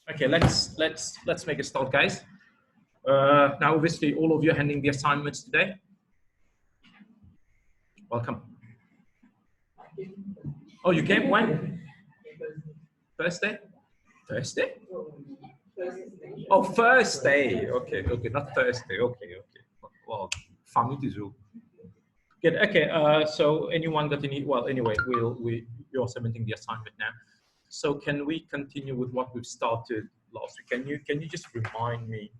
Okay, let's make a start, guys. Now, obviously, all of you are handling the assignments today. Welcome. Oh, you came when? Thursday? Thursday? Oh, Thursday. Okay, okay, not Thursday. Okay, okay. Well, family to good. Okay. So anyone got any? Well, anyway, you're submitting the assignment now. So can we continue with what we've started last week? Can you just remind me?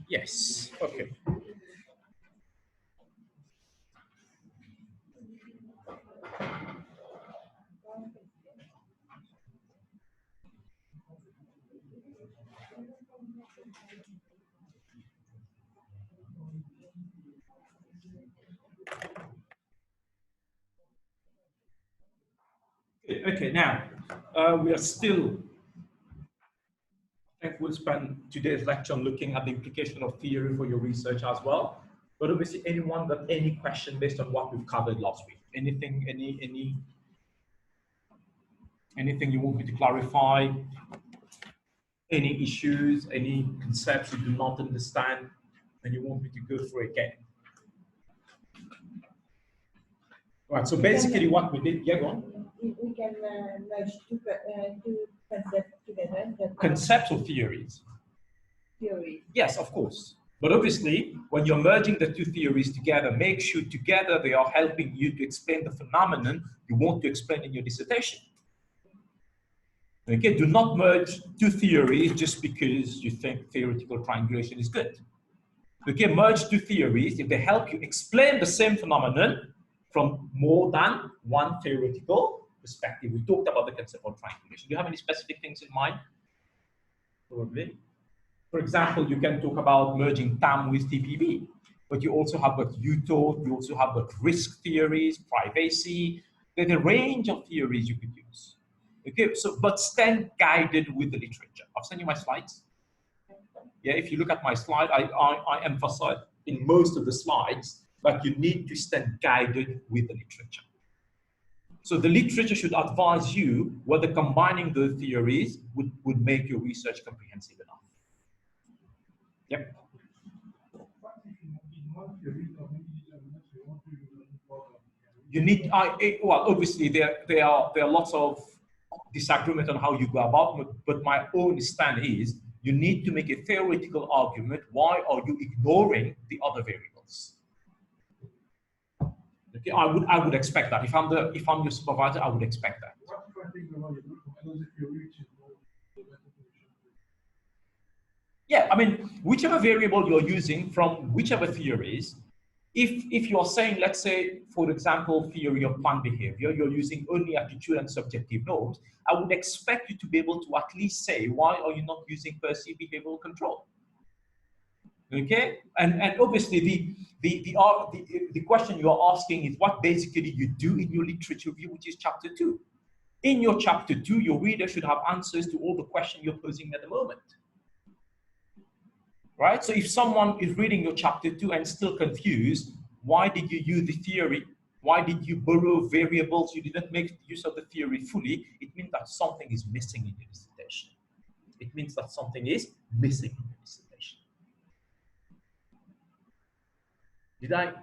Yes. Okay. Okay. Now we are still. I think we'll spend today's lecture on looking at the implication of theory for your research as well. But obviously, anyone got any question based on what we've covered last week? Anything you want me to clarify? Any issues, any concepts you do not understand, and you want me to go through again? Right. So basically, what we did, yeah, go on. We can merge two concepts together. Concepts or theories? Theories. Yes, of course. But obviously, when you're merging the two theories together, make sure together they are helping you to explain the phenomenon you want to explain in your dissertation. Okay, do not merge two theories just because you think theoretical triangulation is good. Okay, merge two theories if they help you explain the same phenomenon from more than one theoretical perspective. We talked about the concept of triangulation. Do you have any specific things in mind? Probably. For example, you can talk about merging TAM with TPB, but you also have got UTOT, you also have got risk theories, privacy. There's a range of theories you could use. Okay, so but stand guided with the literature. I've sent you my slides. Yeah, if you look at my slide, I emphasize in most of the slides that you need to stand guided with the literature. So the literature should advise you whether combining the theories would make your research comprehensive enough. Yep. You need, well, obviously there are lots of disagreement on how you go about it, but my own stand is you need to make a theoretical argument. Why are you ignoring the other variables? Okay, I would expect that. If I'm your supervisor, I would expect that. Yeah, I mean, whichever variable you're using from whichever theories, if you're saying, let's say, for example, theory of planned behavior, you're using only attitude and subjective norms, I would expect you to be able to at least say, why are you not using perceived behavioral control? Okay, and obviously the question you are asking is what basically you do in your literature review, which is chapter 2. In your chapter 2, your reader should have answers to all the questions you're posing at the moment. Right? So if someone is reading your chapter 2 and still confused, why did you use the theory? Why did you borrow variables? You didn't make use of the theory fully. It means that something is missing in your dissertation. It means that something is missing in your dissertation. Did I?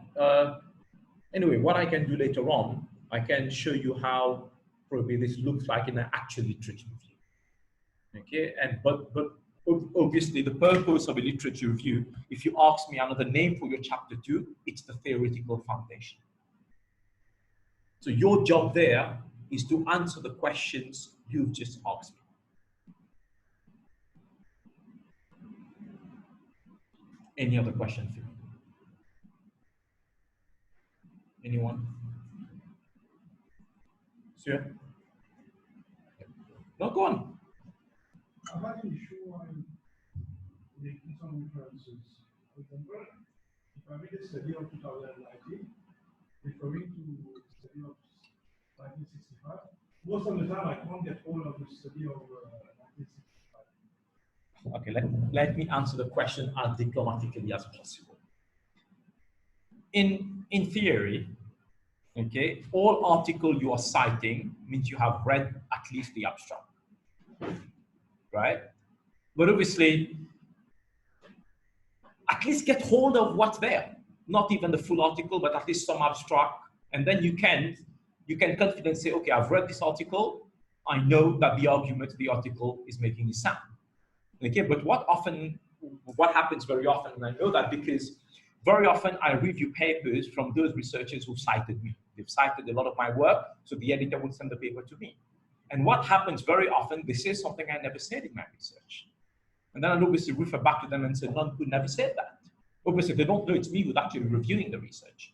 Anyway, what I can do later on, I can show you how probably this looks like in an actual literature review. Okay, and but obviously the purpose of a literature review, if you ask me another name for your chapter 2, it's the theoretical foundation. So your job there is to answer the questions you've just asked me. Any other questions? Anyone? Sure. No, go on. I'm not really sure I'm making some references. For example, if I read a study of 2019, referring to the study of 1965, most of the time I can't get all of the study of 1965. Okay, let me answer the question as diplomatically as possible. In theory, okay, all article you are citing means you have read at least the abstract, right? But obviously, at least get hold of what's there. Not even the full article, but at least some abstract. And then you can confidently say, okay, I've read this article. I know that the argument of the article is making me sound. Okay, but what happens very often, and I know that because very often I review papers from those researchers who cited me. They've cited a lot of my work, so the editor will send the paper to me. And what happens very often, they say something I never said in my research. And then I'll obviously refer back to them and say, Nunkoo never said that. Obviously, they don't know it's me who's actually reviewing the research.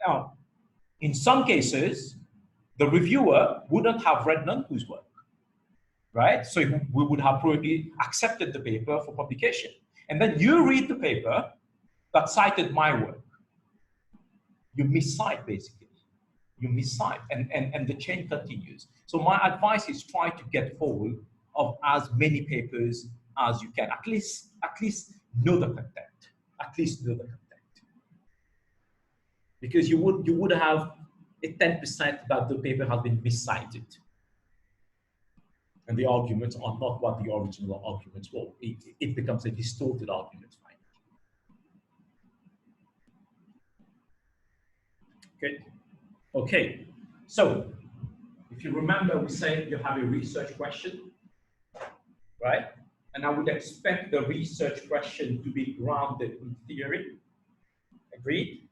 Now, in some cases, the reviewer wouldn't have read Nunkoo's work, right? So we would have probably accepted the paper for publication. And then you read the paper that cited my work. You miscite, basically. You miscite, and the chain continues. So my advice is try to get hold of as many papers as you can. At least know the content. At least know the content. Because you would have a 10% that the paper has been miscited. And the arguments are not what the original arguments were. It becomes a distorted argument. Good. Okay. So, if you remember, we said you have a research question, right? And I would expect the research question to be grounded in theory. Agreed?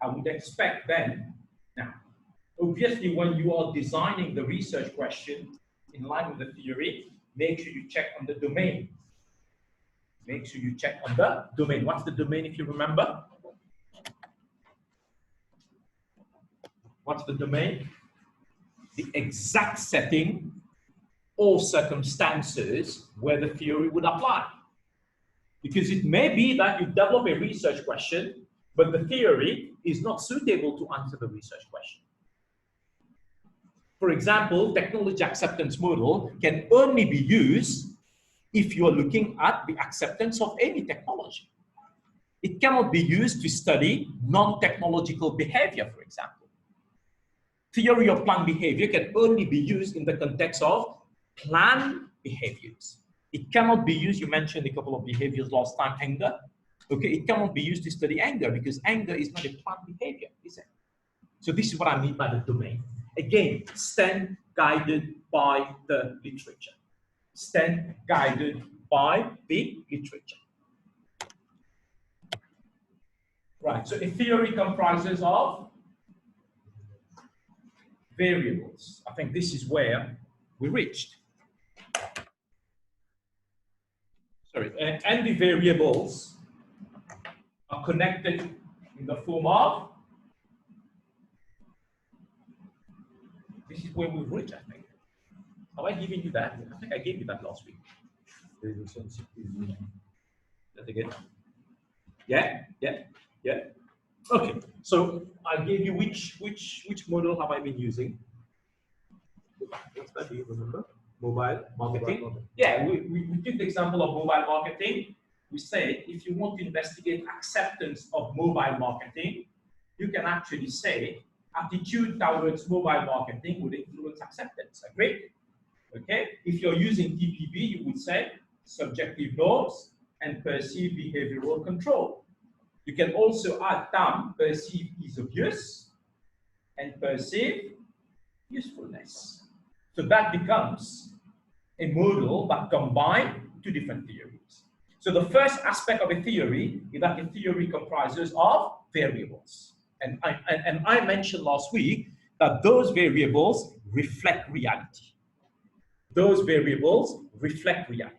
I would expect then, now, obviously when you are designing the research question in line with the theory, make sure you check on the domain. Make sure you check on the domain. What's the domain if you remember? What's the domain? The exact setting or circumstances where the theory would apply. Because it may be that you develop a research question, but the theory is not suitable to answer the research question. For example, technology acceptance model can only be used if you are looking at the acceptance of any technology. It cannot be used to study non-technological behavior, for example. Theory of planned behavior can only be used in the context of planned behaviors. It cannot be used, you mentioned a couple of behaviors last time, anger. Okay, it cannot be used to study anger because anger is not a planned behavior, is it? So this is what I mean by the domain. Again, stand guided by the literature. Stand guided by the literature. Right, so a theory comprises of variables. I think this is where we reached. Sorry, and the variables are connected in the form of, this is where we've reached, I think. Have I given you that? I think I gave you that last week. That again? Yeah. Okay, so I gave you which model have I been using? What's that? Do you remember? Mobile marketing. Yeah, we took the example of mobile marketing. We said if you want to investigate acceptance of mobile marketing, you can actually say attitude towards mobile marketing would influence acceptance. Agree? Okay. If you're using TPB, you would say subjective norms and perceived behavioral control. You can also add term perceived ease of use and perceived usefulness. So that becomes a model that combines two different theories. So the first aspect of a theory is that a theory comprises of variables. And I mentioned last week that those variables reflect reality. Those variables reflect reality.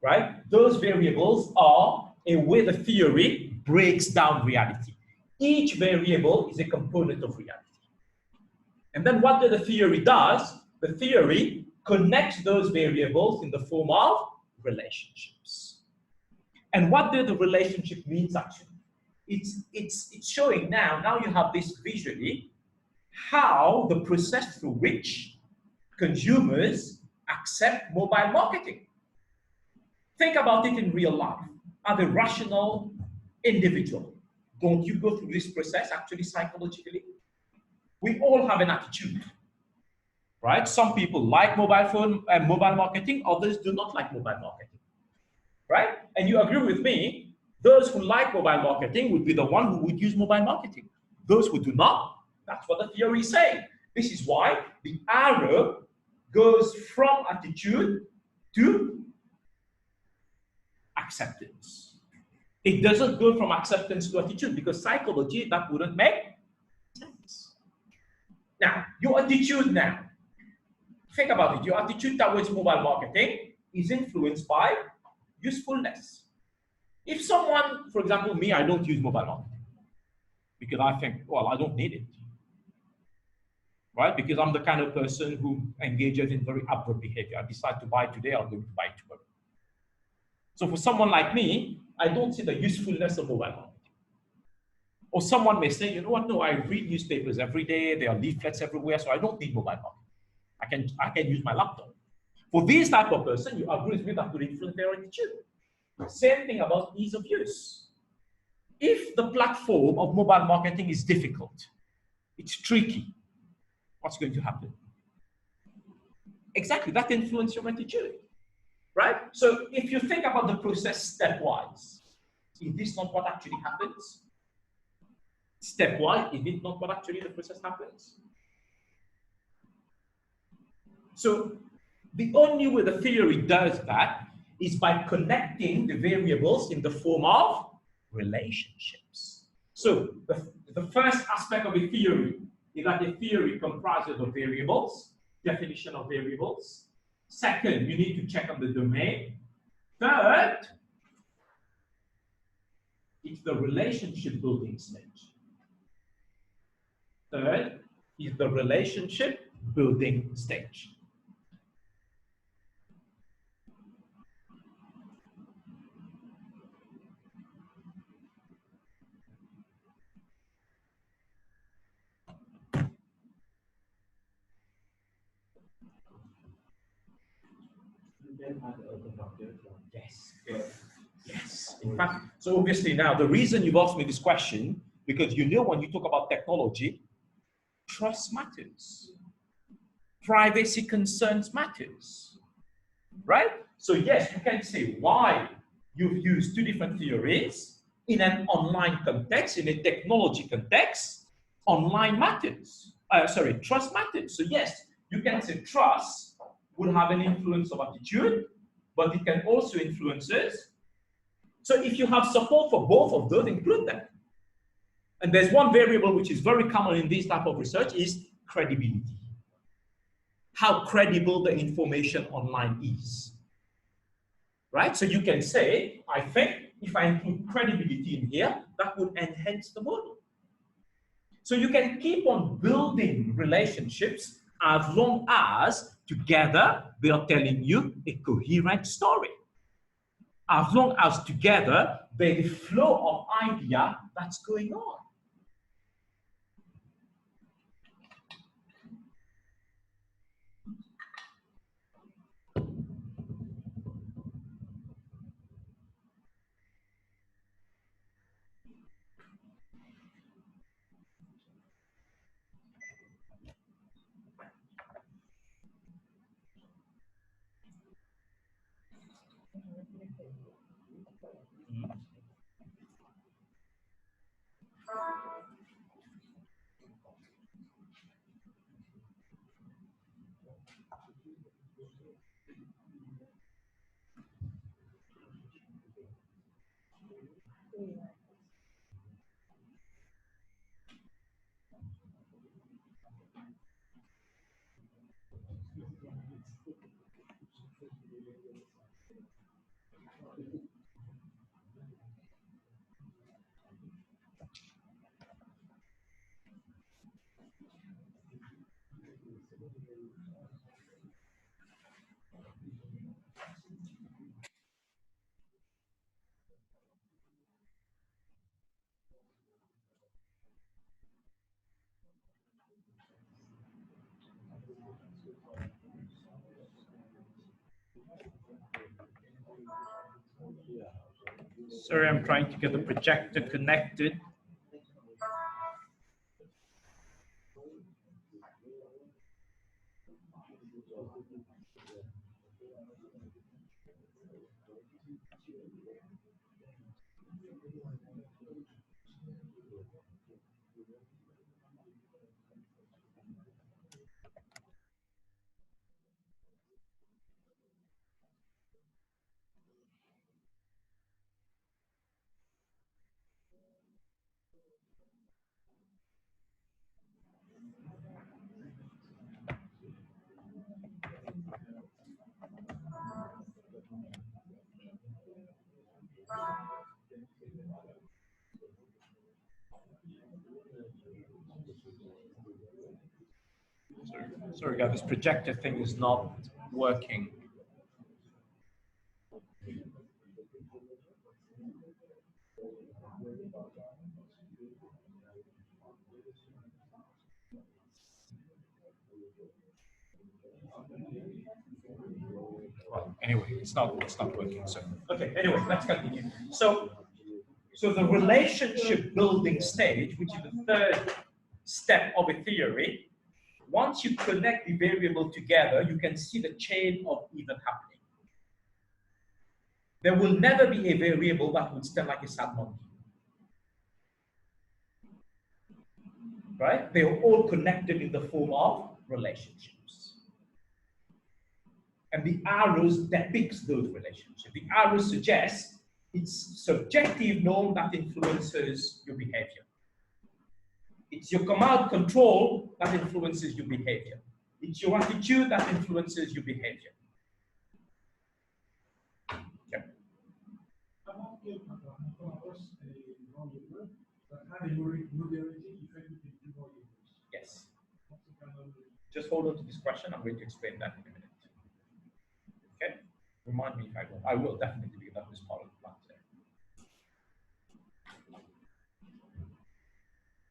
Right? Those variables are a way the theory breaks down reality. Each variable is a component of reality. And then what the theory does, the theory connects those variables in the form of relationships. And what the relationship means actually? It's showing now you have this visually, how the process through which consumers accept mobile marketing. Think about it in real life. As a rational individual, don't you go through this process actually psychologically? We all have an attitude, right? Some people like mobile phone and mobile marketing, others do not like mobile marketing, right? And you agree with me, those who like mobile marketing would be the one who would use mobile marketing. Those who do not, that's what the theory is saying. This is why the arrow goes from attitude to acceptance. It doesn't go from acceptance to attitude because psychology, that wouldn't make sense. Now, your attitude now, think about it. Your attitude towards mobile marketing is influenced by usefulness. If someone, for example, me, I don't use mobile marketing because I think, well, I don't need it. Right? Because I'm the kind of person who engages in very abrupt behavior. I decide to buy today, I'm going to buy tomorrow. So for someone like me, I don't see the usefulness of mobile marketing. Or someone may say, you know what, no, I read newspapers every day, there are leaflets everywhere, so I don't need mobile marketing. I can use my laptop. For this type of person, you agree with me that will influence their attitude. Same thing about ease of use. If the platform of mobile marketing is difficult, it's tricky, what's going to happen? Exactly, that influences your attitude, right? So if you think about the process stepwise, is this not what actually happens? Stepwise, is it not what actually the process happens? So the only way the theory does that is by connecting the variables in the form of relationships. So the first aspect of a theory is that a theory comprises of variables, definition of variables. Second, you need to check on the domain. Third, it's the relationship building stage. Third is the relationship building stage. Yes. Yes. In fact, so obviously now the reason you've asked me this question, because you know when you talk about technology, trust matters. Privacy concerns matters. Right? So yes, you can say why you've used two different theories in an online context, in a technology context, online matters. Trust matters. So yes, you can say trust would have an influence of attitude, but it can also influences. So if you have support for both of those, include them. And there's one variable which is very common in this type of research is credibility. How credible the information online is. Right? So you can say, I think if I include credibility in here, that would enhance the model. So you can keep on building relationships as long as together they are telling you a coherent story. As long as together there's a flow of idea that's going on. Sorry, I'm trying to get the projector connected. Sorry, guys, this projector thing is not working. Well, anyway, it's not working. So okay, anyway, let's continue. So the relationship building stage, which is the third step of a theory, once you connect the variable together, you can see the chain of event happening. There will never be a variable that would stand like a sad monkey. Right? They are all connected in the form of relationships. And the arrows depicts those relationships. The arrows suggest it's subjective norm that influences your behavior. It's your command control that influences your behavior. It's your attitude that influences your behavior. Okay. Yes. Just hold on to this question. I'm going to explain that in a minute. Okay. Remind me if I will. I will definitely be that this part of the plan today.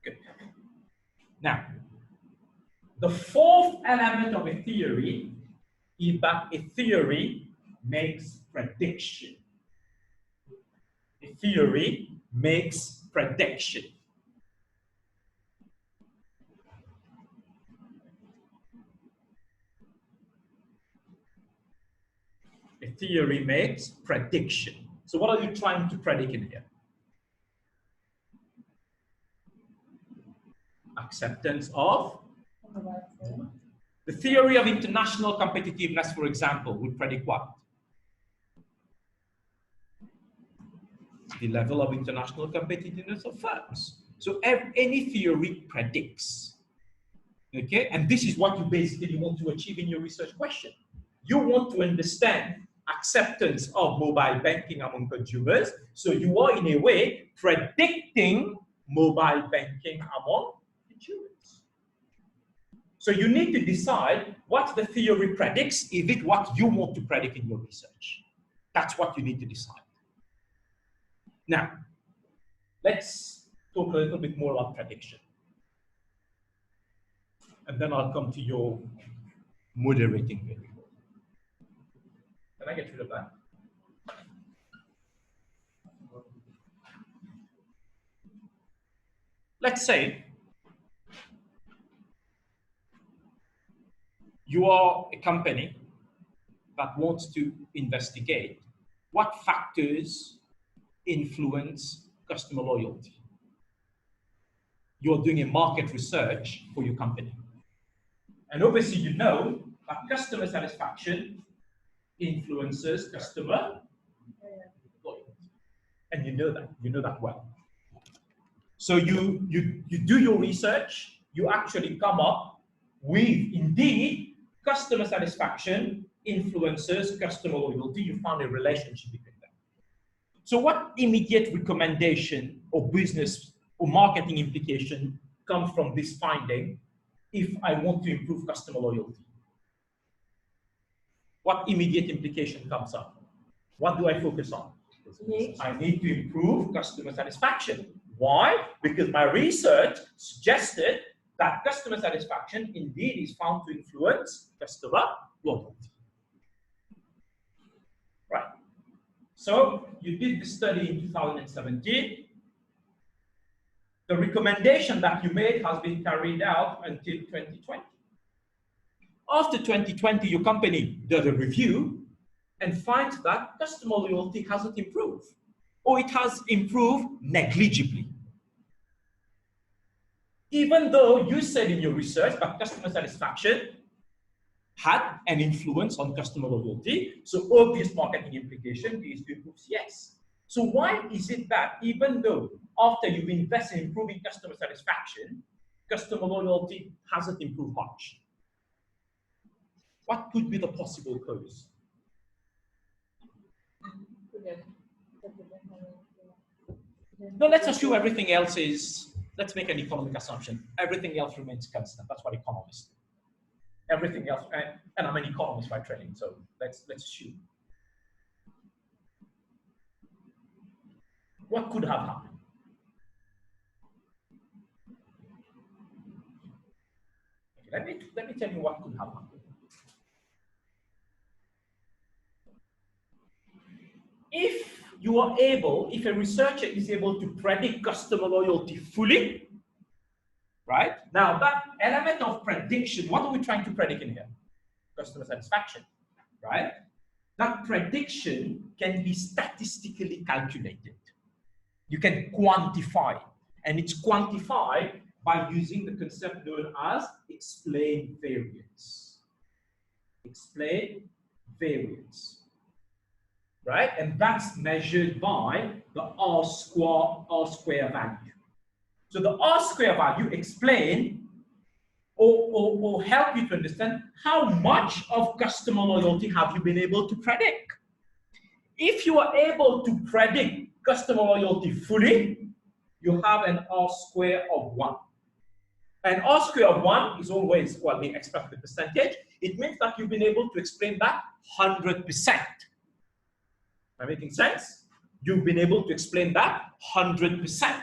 Good. Now, the fourth element of a theory is that a theory makes prediction. A theory makes prediction. A theory makes prediction. So what are you trying to predict in here? Acceptance of the theory of international competitiveness, for example, would predict what? The level of international competitiveness of firms. So any theory predicts. Okay, and this is what you basically want to achieve in your research question. You want to understand acceptance of mobile banking among consumers. So you are in a way predicting mobile banking among consumers. So you need to decide what the theory predicts. Is it what you want to predict in your research? That's what you need to decide. Now, let's talk a little bit more about prediction. And then I'll come to your moderating variable. Can I get rid of that? Let's say you are a company that wants to investigate what factors influence customer loyalty. You're doing a market research for your company. And obviously you know that customer satisfaction influences customer loyalty. And you know that well. So you do your research, you actually come up with, indeed, customer satisfaction influences customer loyalty. You found a relationship between them. So what immediate recommendation or business or marketing implication comes from this finding if I want to improve customer loyalty? What immediate implication comes up? What do I focus on? I need to improve customer satisfaction. Why? Because my research suggested that customer satisfaction indeed is found to influence customer loyalty. Right. So you did the study in 2017. The recommendation that you made has been carried out until 2020. After 2020, your company does a review and finds that customer loyalty hasn't improved, or it has improved negligibly. Even though you said in your research that customer satisfaction had an influence on customer loyalty, so obvious marketing implication is to improve CS. So why is it that even though after you invest in improving customer satisfaction, customer loyalty hasn't improved much? What could be the possible cause? No, let's assume everything else is, let's make an economic assumption. Everything else remains constant. That's what economists do. Everything else, and I'm an economist by training, so let's assume. What could have happened? Okay, let me tell you what could have happened. If you are able, if a researcher is able to predict customer loyalty fully, right? Now that element of prediction, what are we trying to predict in here? Customer satisfaction, right? That prediction can be statistically calculated. You can quantify, and it's quantified by using the concept known as explained variance. Explained variance. Right? And that's measured by the R square value. So the R square value explain or help you to understand how much of customer loyalty have you been able to predict. If you are able to predict customer loyalty fully, you have an R square of 1. And R square of 1 is always, well, the expected percentage. It means that you've been able to explain that 100%. Am I making sense? You've been able to explain that 100%.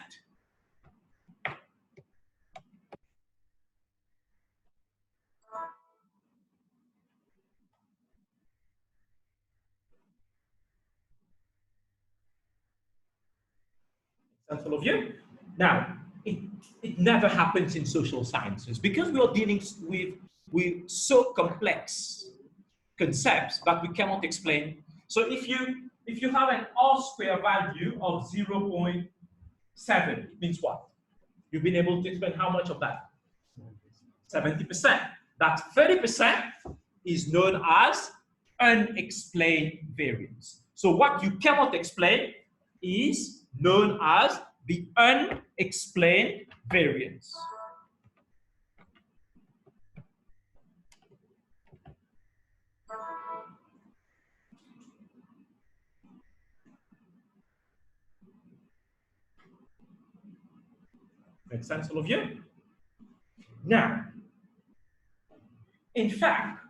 Sense all of you? Now, it never happens in social sciences because we are dealing with so complex concepts that we cannot explain. So if you have an R square value of 0.7, it means what? You've been able to explain how much of that? 70%. That 30% is known as unexplained variance. So what you cannot explain is known as the unexplained variance. Make sense, all of you? Now, in fact,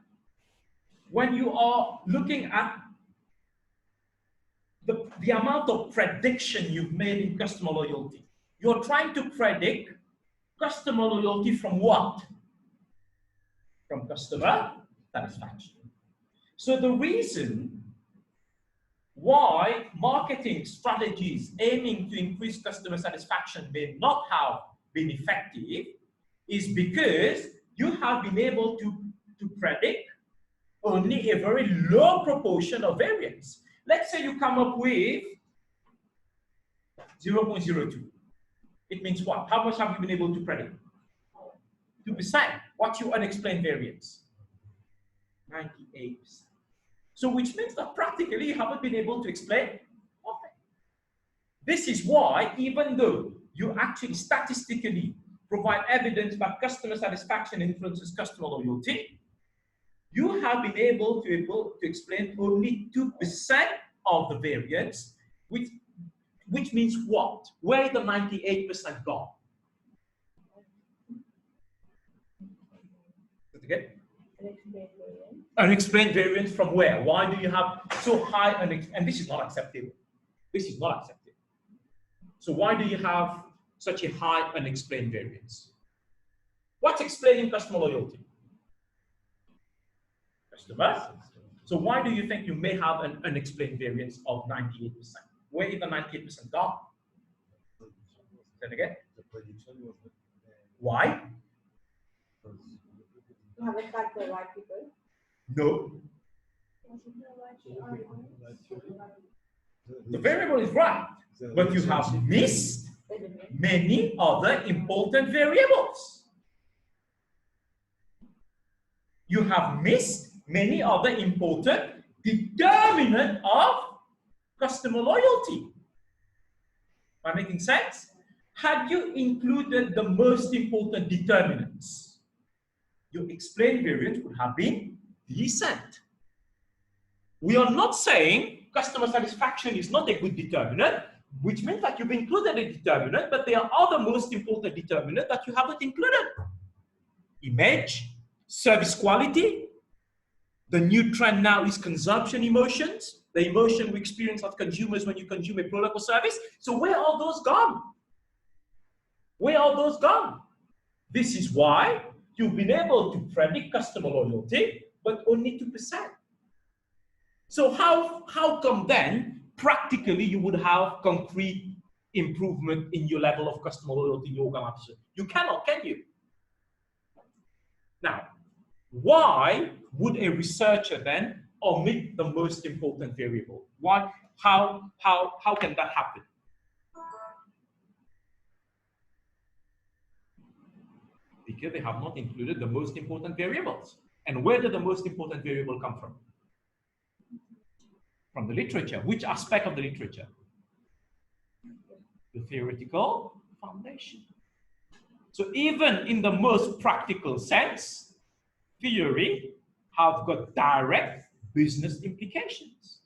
when you are looking at the amount of prediction you've made in customer loyalty, you're trying to predict customer loyalty from what? From customer satisfaction. So the reason why marketing strategies aiming to increase customer satisfaction may not have been effective is because you have been able to predict only a very low proportion of variance. Let's say you come up with 0.02. It means what? How much have you been able to predict? 2%. What's your unexplained variance? 98%. So which means that practically you haven't been able to explain nothing. This is why, even though you actually statistically provide evidence that customer satisfaction influences customer loyalty, you have been able to explain only 2% of the variance, which means what? Where is the 98% gone? Again? Unexplained variance from where? Why do you have so high and this is not acceptable. This is not acceptable. So why do you have such a high unexplained variance? What's explaining customer loyalty? Customers. So why do you think you may have an unexplained variance of 98%? Where is the 98% gone? Then again? The prediction was Why? You haven't got the right people. No. The variable is right, but you have missed many other important variables. You have missed many other important determinants of customer loyalty. Am I making sense? Had you included the most important determinants, your explained variance would have been decent. We are not saying customer satisfaction is not a good determinant, which means that you've included a determinant, but there are other most important determinants that you haven't included. Image, service quality. The new trend now is consumption emotions, the emotion we experience as consumers when you consume a product or service. So where are those gone? Where are those gone? This is why you've been able to predict customer loyalty, but only 2%. So how come then, practically, you would have concrete improvement in your level of customer loyalty in your organization? You cannot, can you? Now, why would a researcher then omit the most important variable? Why? How can that happen? Because they have not included the most important variables. And where did the most important variable come from? From the literature. Which aspect of the literature? The theoretical foundation. So even in the most practical sense, theory have got direct business implications.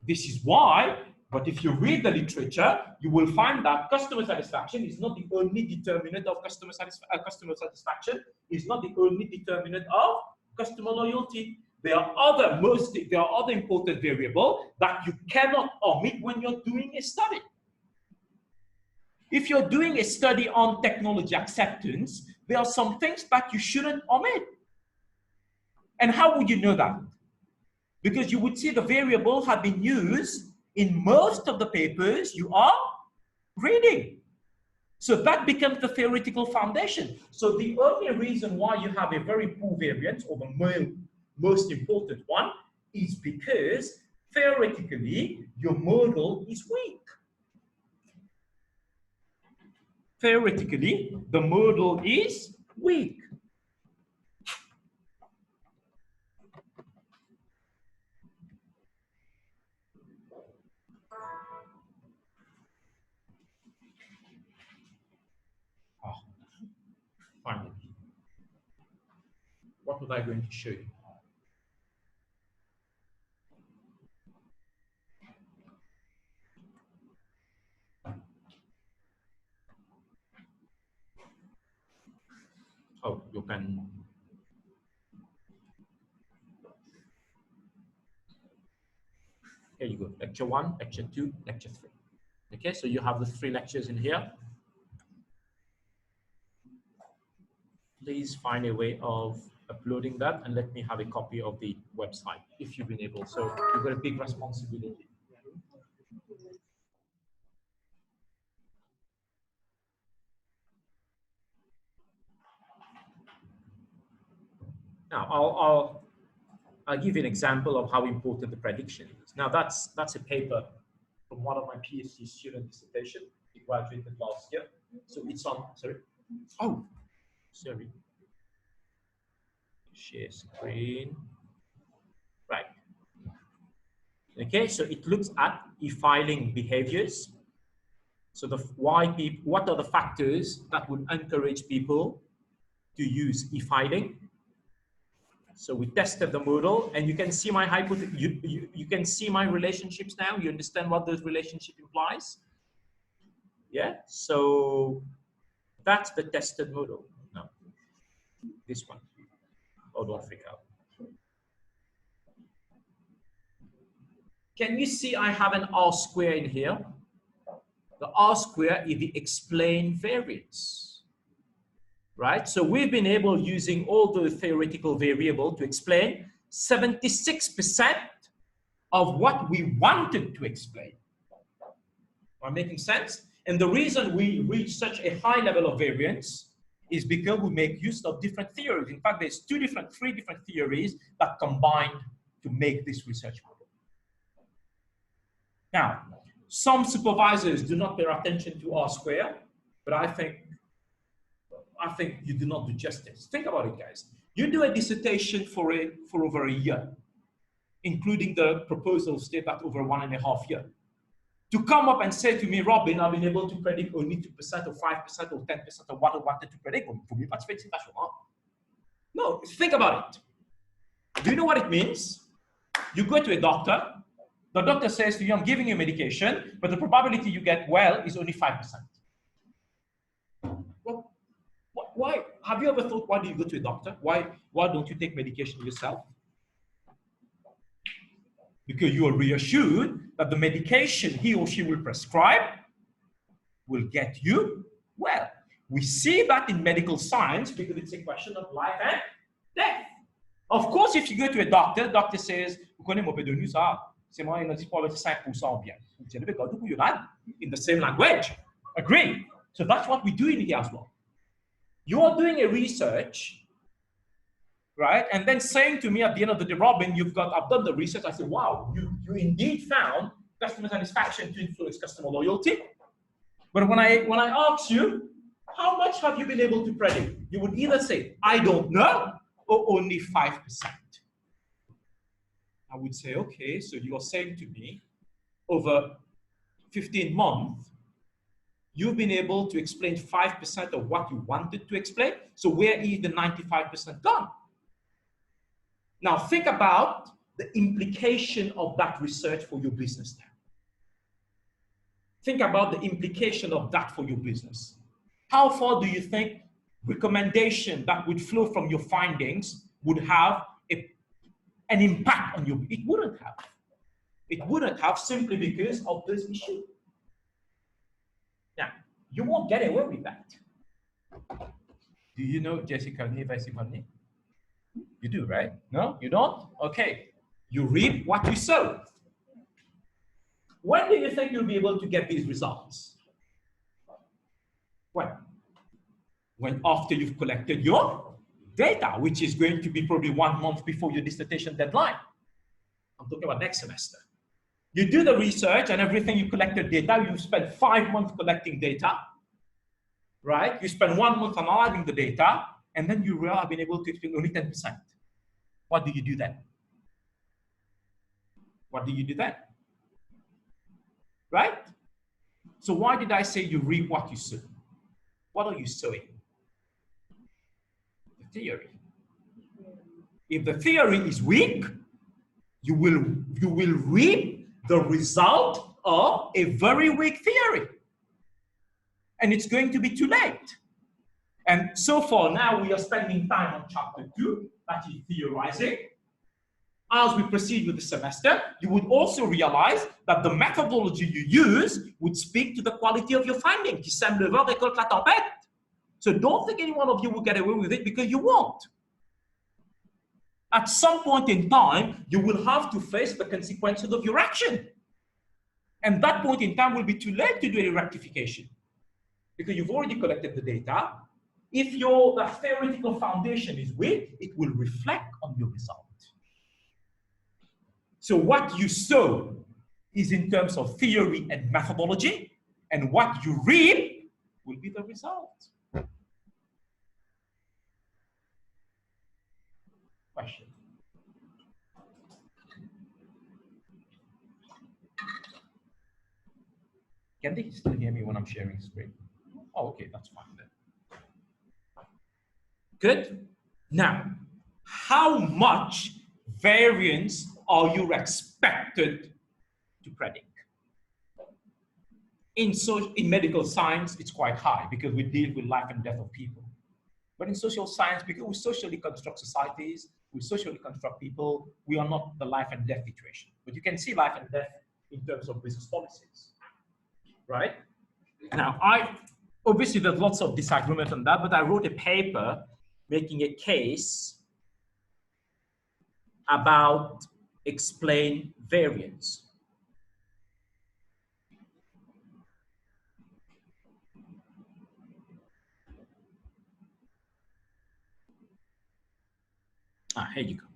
This is why, but if you read the literature, you will find that customer satisfaction is not the only determinant of customer satisfaction, is not the only determinant of customer loyalty. There are other important variables that you cannot omit when you're doing a study. If you're doing a study on technology acceptance, there are some things that you shouldn't omit. And how would you know that? Because you would see the variables have been used in most of the papers you are reading. So that becomes the theoretical foundation. So the only reason why you have a very poor variance, or the most important one, is because theoretically your model is weak. Theoretically, the model is weak. Finally, what was I going to show you? Oh, you can. Here you go. Lecture 1, lecture 2, lecture 3. Okay, so you have the 3 lectures in here. Please find a way of uploading that and let me have a copy of the website if you've been able. So you've got a big responsibility. Now I'll give you an example of how important the prediction is. Now that's a paper from one of my PhD student dissertation. He graduated last year. So it's on, sorry. Oh, sorry. Share screen. Right. Okay, so it looks at e-filing behaviors. So what are the factors that would encourage people to use e-filing? So we tested the model, and you can see my you can see my relationships now. You understand what those relationship implies? Yeah. So that's the tested model. No, this one. Oh, don't freak out. Can you see I have an R square in here? The R square is the explained variance, right? So we've been able, using all the theoretical variable, to explain 76% of what we wanted to explain. Am I making sense? And the reason we reach such a high level of variance is because we make use of different theories. In fact, there's three different theories that combined to make this research model. Now, some supervisors do not pay attention to R square, but I think you do not do justice. Think about it, guys. You do a dissertation for over a year, including the proposal state that over 1.5 years. To come up and say to me, Robin, I've been able to predict only 2% or 5% or 10% of what I wanted to predict. No, think about it. Do you know what it means? You go to a doctor. The doctor says to you, I'm giving you medication, but the probability you get well is only 5%. Well, why? Have you ever thought, why do you go to a doctor? Why don't you take medication yourself? Because you are reassured that the medication he or she will prescribe will get you well. We see that in medical science because it's a question of life and death. Of course, if you go to a doctor, the doctor says, in the same language. Agree. So that's what we do in here as well. You are doing a research, right? And then saying to me at the end of the day, Robin, I've done the research. I said, wow, you indeed found customer satisfaction to influence customer loyalty. But when I ask you, how much have you been able to predict? You would either say, I don't know, or only 5%. I would say, okay, so you are saying to me, over 15 months, you've been able to explain 5% of what you wanted to explain. So where is the 95% gone? Now think about the implication of that research for your business now. Think about the implication of that for your business. How far do you think recommendation that would flow from your findings would have an impact on you? It wouldn't have. It wouldn't have simply because of this issue. Now, you won't get away with that. Do you know Jessica Nivesi? You do, right? No, you don't? Okay. You reap what you sow. When do you think you'll be able to get these results? When after you've collected your data, which is going to be probably 1 month before your dissertation deadline. I'm talking about next semester. You do the research and everything, you collected data, you spend 5 months collecting data, right? You spend 1 month analyzing the data, and then you realize I've been able to explain only 10%. What do you do then? What do you do then? Right? So why did I say you reap what you sow? What are you sowing? The theory. If the theory is weak, you will reap the result of a very weak theory. And it's going to be too late. And so far now we are spending time on chapter 2, that is theorizing. As we proceed with the semester, you would also realize that the methodology you use would speak to the quality of your finding. Qui sème le vent récolte la tempête. So don't think any one of you will get away with it, because you won't. At some point in time, you will have to face the consequences of your action. And that point in time will be too late to do a rectification, because you've already collected the data. If the theoretical foundation is weak, it will reflect on your result. So what you sow is in terms of theory and methodology, and what you reap will be the result. Question? Can they still hear me when I'm sharing screen? Oh, okay, that's fine then. Good. Now, how much variance are you expected to predict? In medical science, it's quite high because we deal with life and death of people. But in social science, because we socially construct societies, we socially construct people, we are not the life and death situation. But you can see life and death in terms of business policies, right? Now, obviously there's lots of disagreement on that, but I wrote a paper making a case about explain variance. Here you go.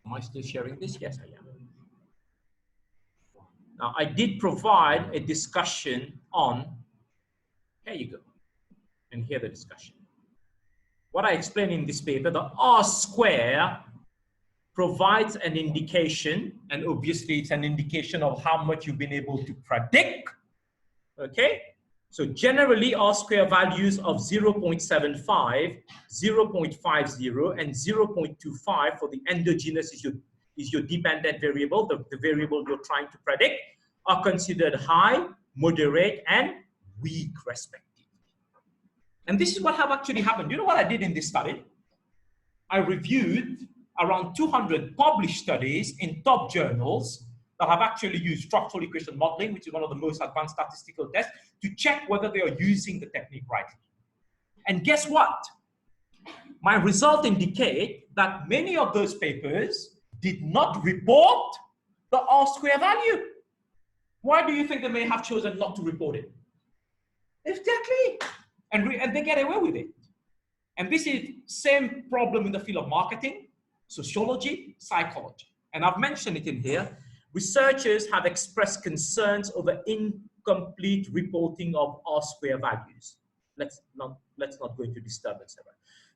Am I still sharing this? Yes, I am. Now, I did provide a discussion on, here you go, and hear the discussion. What I explained in this paper, the R square provides an indication, and obviously it's an indication of how much you've been able to predict, okay? So generally, R square values of 0.75, 0.50, and 0.25 for the endogenous is your dependent variable, the variable you're trying to predict, are considered high, moderate, and weak respectively. And this is what have actually happened. You know what I did in this study? I reviewed around 200 published studies in top journals that have actually used structural equation modeling, which is one of the most advanced statistical tests, to check whether they are using the technique rightly. And guess what? My results indicate that many of those papers did not report the R square value. Why do you think they may have chosen not to report it? Exactly. And they get away with it. And this is same problem in the field of marketing, sociology, psychology. And I've mentioned it in here. Researchers have expressed concerns over incomplete reporting of R square values. Let's not go into disturbance.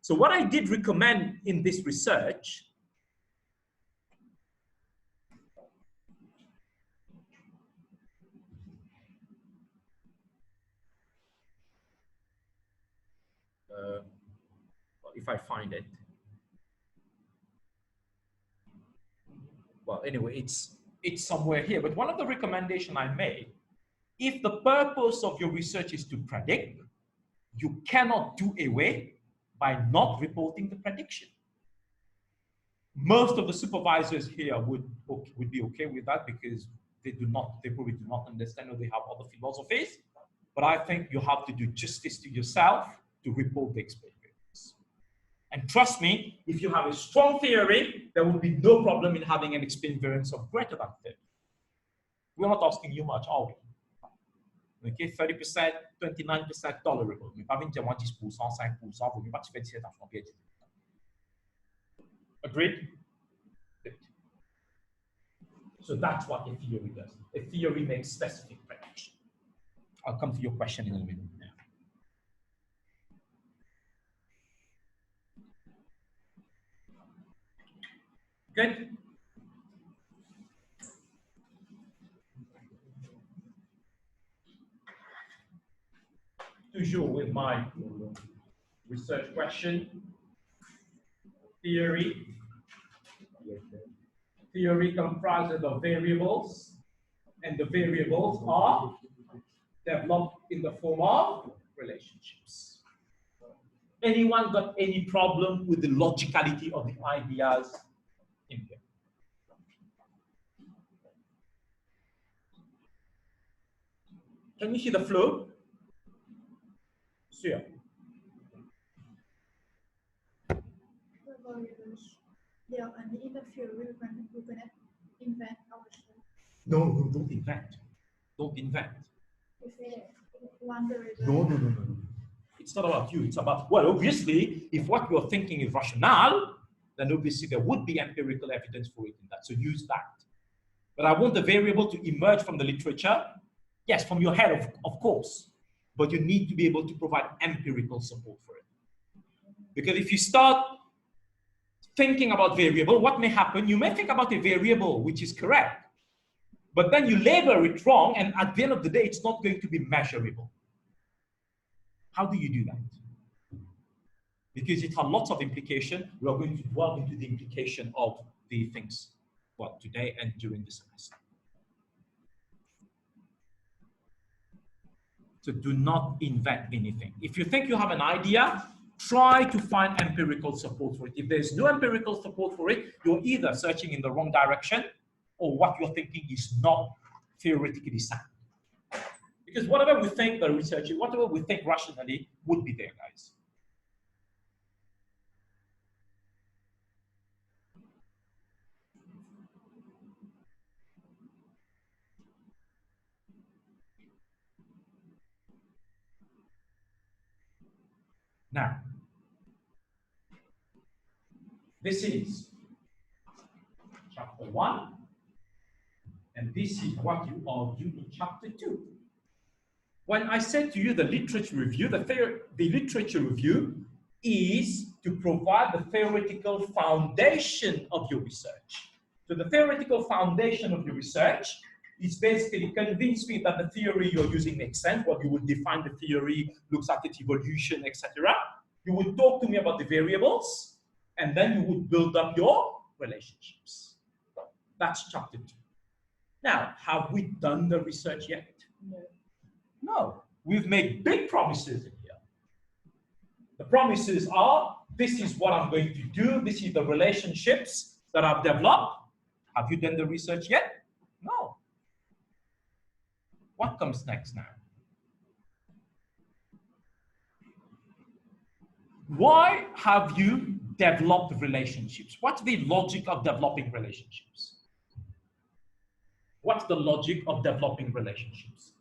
So what I did recommend in this research if I find it. Well, anyway, it's somewhere here. But one of the recommendations I made, if the purpose of your research is to predict, you cannot do away by not reporting the prediction. Most of the supervisors here would be okay with that because they probably do not understand or they have other philosophies. But I think you have to do justice to yourself to report the experience. And trust me, if you have a strong theory, there will be no problem in having an experience variance of greater than 30. We're not asking you much, are we? Okay, 30%, 29% tolerable. Mais pas 10%, 5%, vaut mieux pas que tu fasses 17 ans. Agreed? Good. So that's what a theory does. A theory makes specific prediction. I'll come to your question in a minute now. Good. Toujours with my research question. Theory. Theory comprises of variables, and the variables are developed in the form of relationships. Anyone got any problem with the logicality of the ideas in here? Can you see the flow? Sure. They are only in the theory we're going to invent ourselves. No, don't invent. Don't invent. No. It's not about you. It's about, well, obviously, if what you're thinking is rational, then obviously there would be empirical evidence for it in that. So use that. But I want the variable to emerge from the literature. Yes, from your head, of course. But you need to be able to provide empirical support for it. Because if you start thinking about variable, what may happen? You may think about a variable which is correct, but then you label it wrong, and at the end of the day, it's not going to be measurable. How do you do that? Because it has lots of implication. We are going to delve into the implication of the things, well, today and during the semester. So do not invent anything. If you think you have an idea, try to find empirical support for it. If there's no empirical support for it, you're either searching in the wrong direction or what you're thinking is not theoretically sound. Because whatever we think the research, whatever we think rationally would be there, guys. Now, this is chapter 1, and this is what you argue in chapter 2. When I said to you the literature review, the literature review is to provide the theoretical foundation of your research. So the theoretical foundation of your research is basically convince me that the theory you're using makes sense, what you would define the theory, looks at its evolution, etc. You would talk to me about the variables, and then you would build up your relationships. That's chapter 2. Now, have we done the research yet? No. No. We've made big promises in here. The promises are, this is what I'm going to do, this is the relationships that I've developed. Have you done the research yet? No. What comes next now? Why have you developed relationships? What's the logic of developing relationships? What's the logic of developing relationships?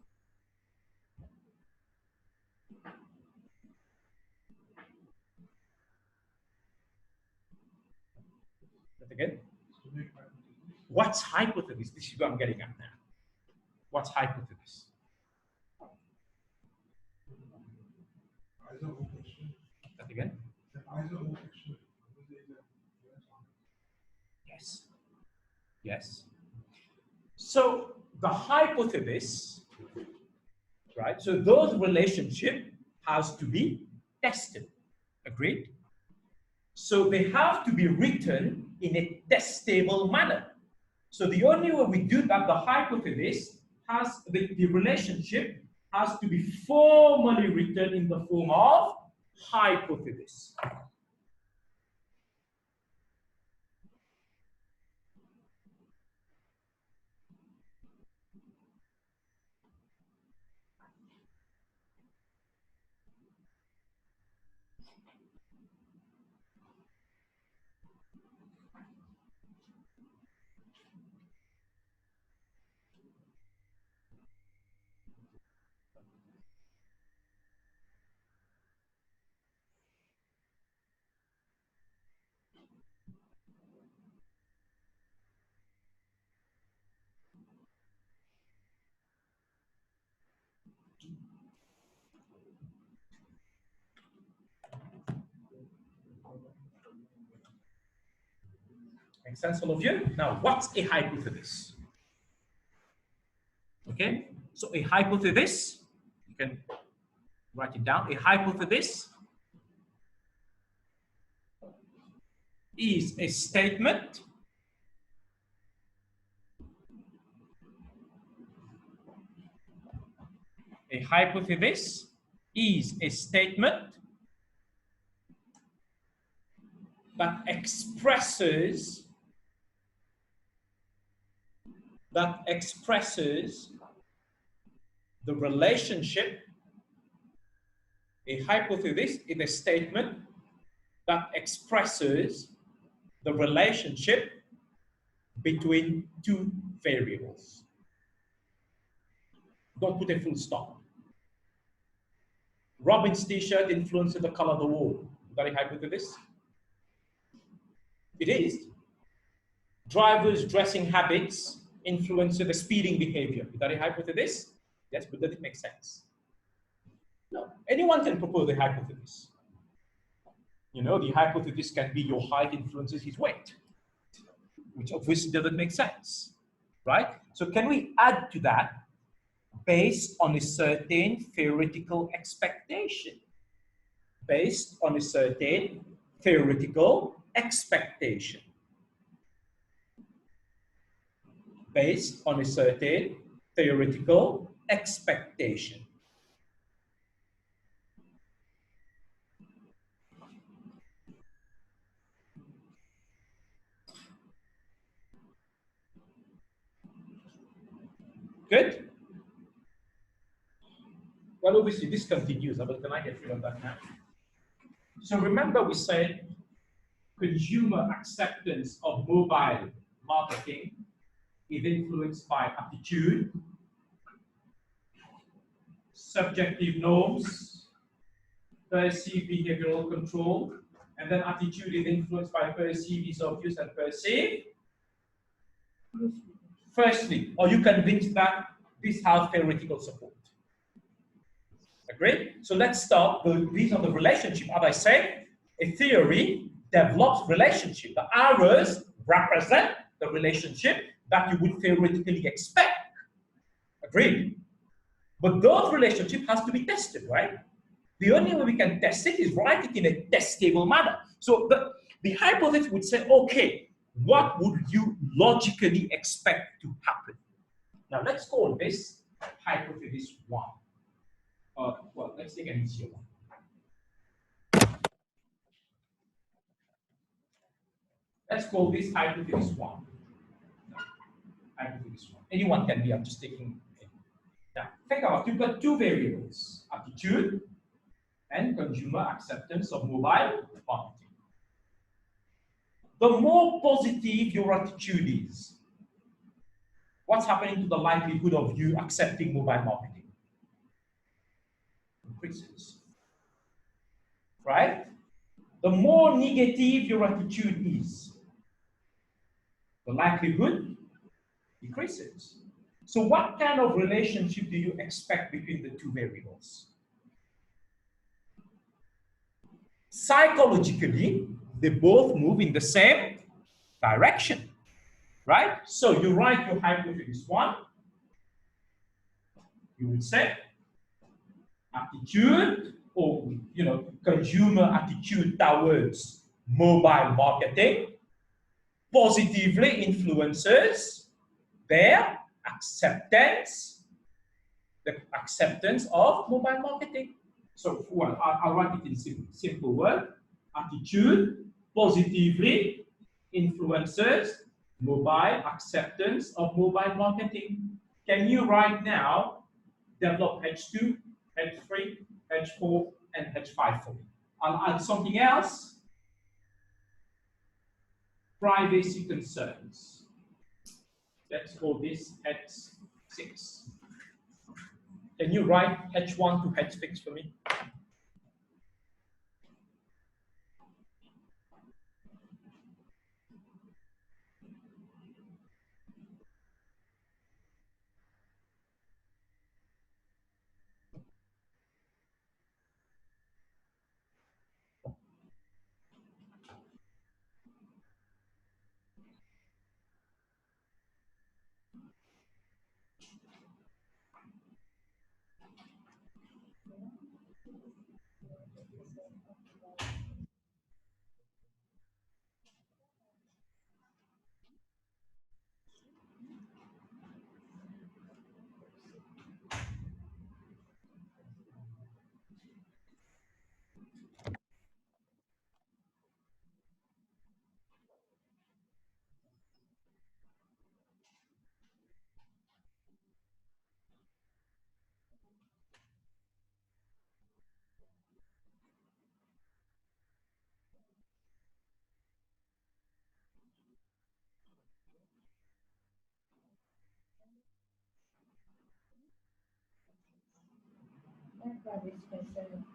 That again? What's hypothesis? This is what I'm getting at now. What's hypothesis? That again? Yes. Yes. So the hypothesis, right? So those relationship has to be tested. Agreed? So they have to be written in a testable manner. So the only way we do that, the hypothesis has the relationship has to be formally written in the form of hypothesis. Makes sense, all of you? Now, what's a hypothesis? Okay, so a hypothesis, you can write it down. A hypothesis is a statement that expresses the relationship. A hypothesis is a statement that expresses the relationship between two variables. Don't put a full stop. Robin's t-shirt influences the color of the wall. Is that a hypothesis? It is. Drivers' dressing habits influence the speeding behavior. Is that a hypothesis? Yes, but does it make sense? No. Anyone can propose a hypothesis. You know, the hypothesis can be your height influences his weight, which obviously doesn't make sense, right? So can we add to that based on a certain theoretical expectation? Based on a certain theoretical expectation. Based on a certain theoretical expectation. Good? Well, obviously this continues, but can I get rid of that now? So remember we said consumer acceptance of mobile marketing is influenced by attitude, subjective norms, perceived behavioral control, and then attitude is influenced by perceived, is obvious, and perceived. Firstly, or you convinced that this has theoretical support. Agreed? So let's start these are the relationship. As I said, a theory develops relationship. The arrows represent the relationship that you would theoretically expect. Agreed? But those relationships has to be tested, right? The only way we can test it is write it in a testable manner. So the hypothesis would say, okay, what would you logically expect to happen? Now let's call this hypothesis 1. Well, let's take an easier one. Let's call this hypothesis 1. Hypothesis 1. Anyone can be, I'm just taking it. Now, think about you've got two variables, attitude and consumer acceptance of mobile marketing. The more positive your attitude is, what's happening to the likelihood of you accepting mobile marketing? Increases. Right? The more negative your attitude is, the likelihood decreases. So what kind of relationship do you expect between the two variables? Psychologically, they both move in the same direction, right? So you write your hypothesis 1, you would say attitude or consumer attitude towards mobile marketing positively influences their acceptance, the acceptance of mobile marketing. So, well, I'll write it in simple word. Attitude positively influences mobile acceptance of mobile marketing. Can you right now develop H2, H3, H4, and H5 for me? I'll add something else. Privacy concerns. Let's call this H6. Can you write H1 to H6 for me? And privacy concern.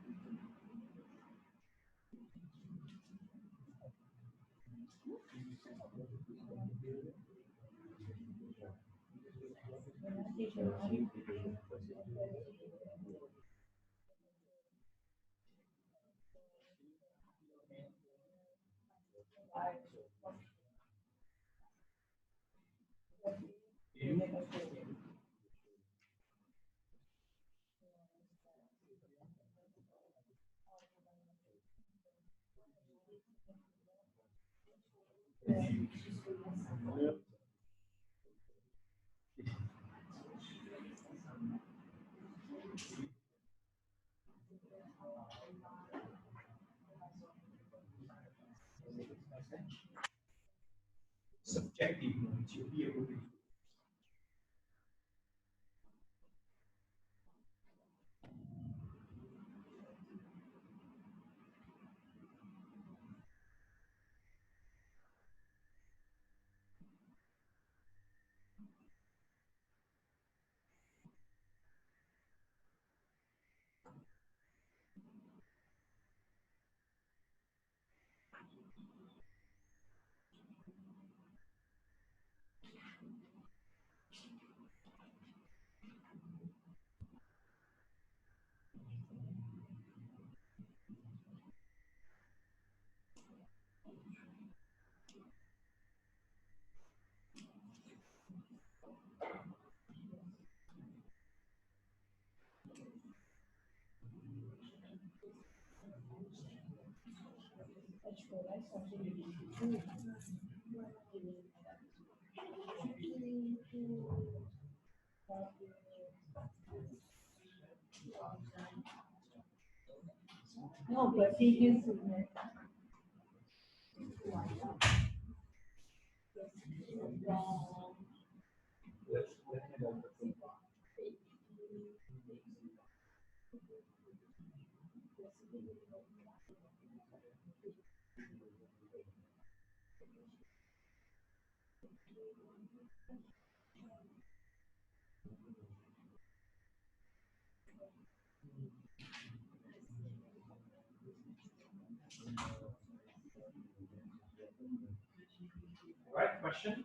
Subjective knowledge, you'll be able to. No, but he is. Right, question?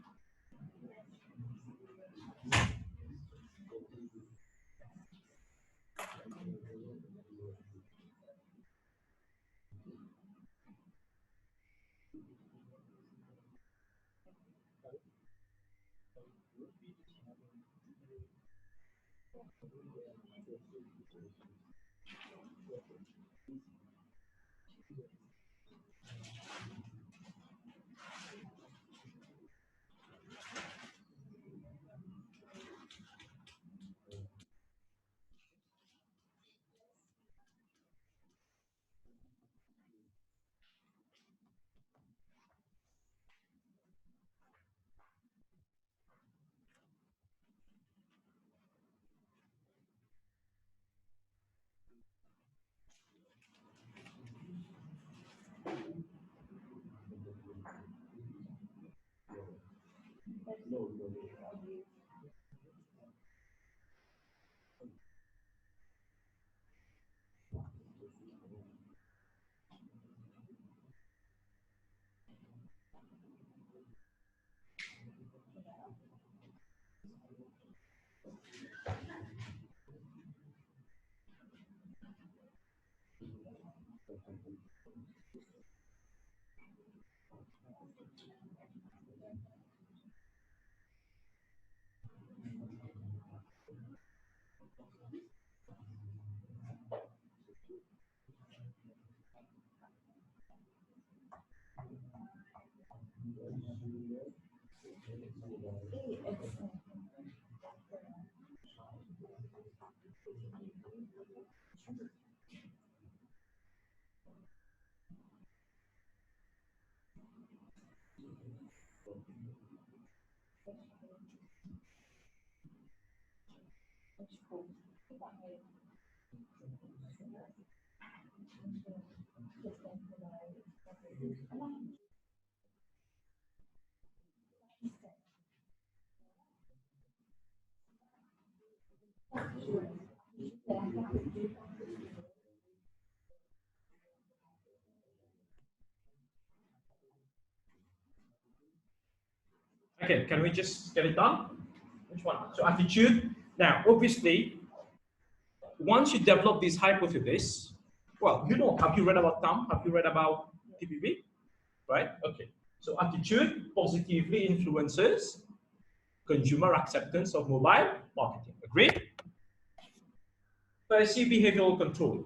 Okay, can we just get it done? Which one? So attitude. Now, obviously, once you develop this hypothesis, well, you know, have you read about TAM? Have you read about TPP? Right? Okay. So attitude positively influences consumer acceptance of mobile marketing. Agree? Perceived behavioral control.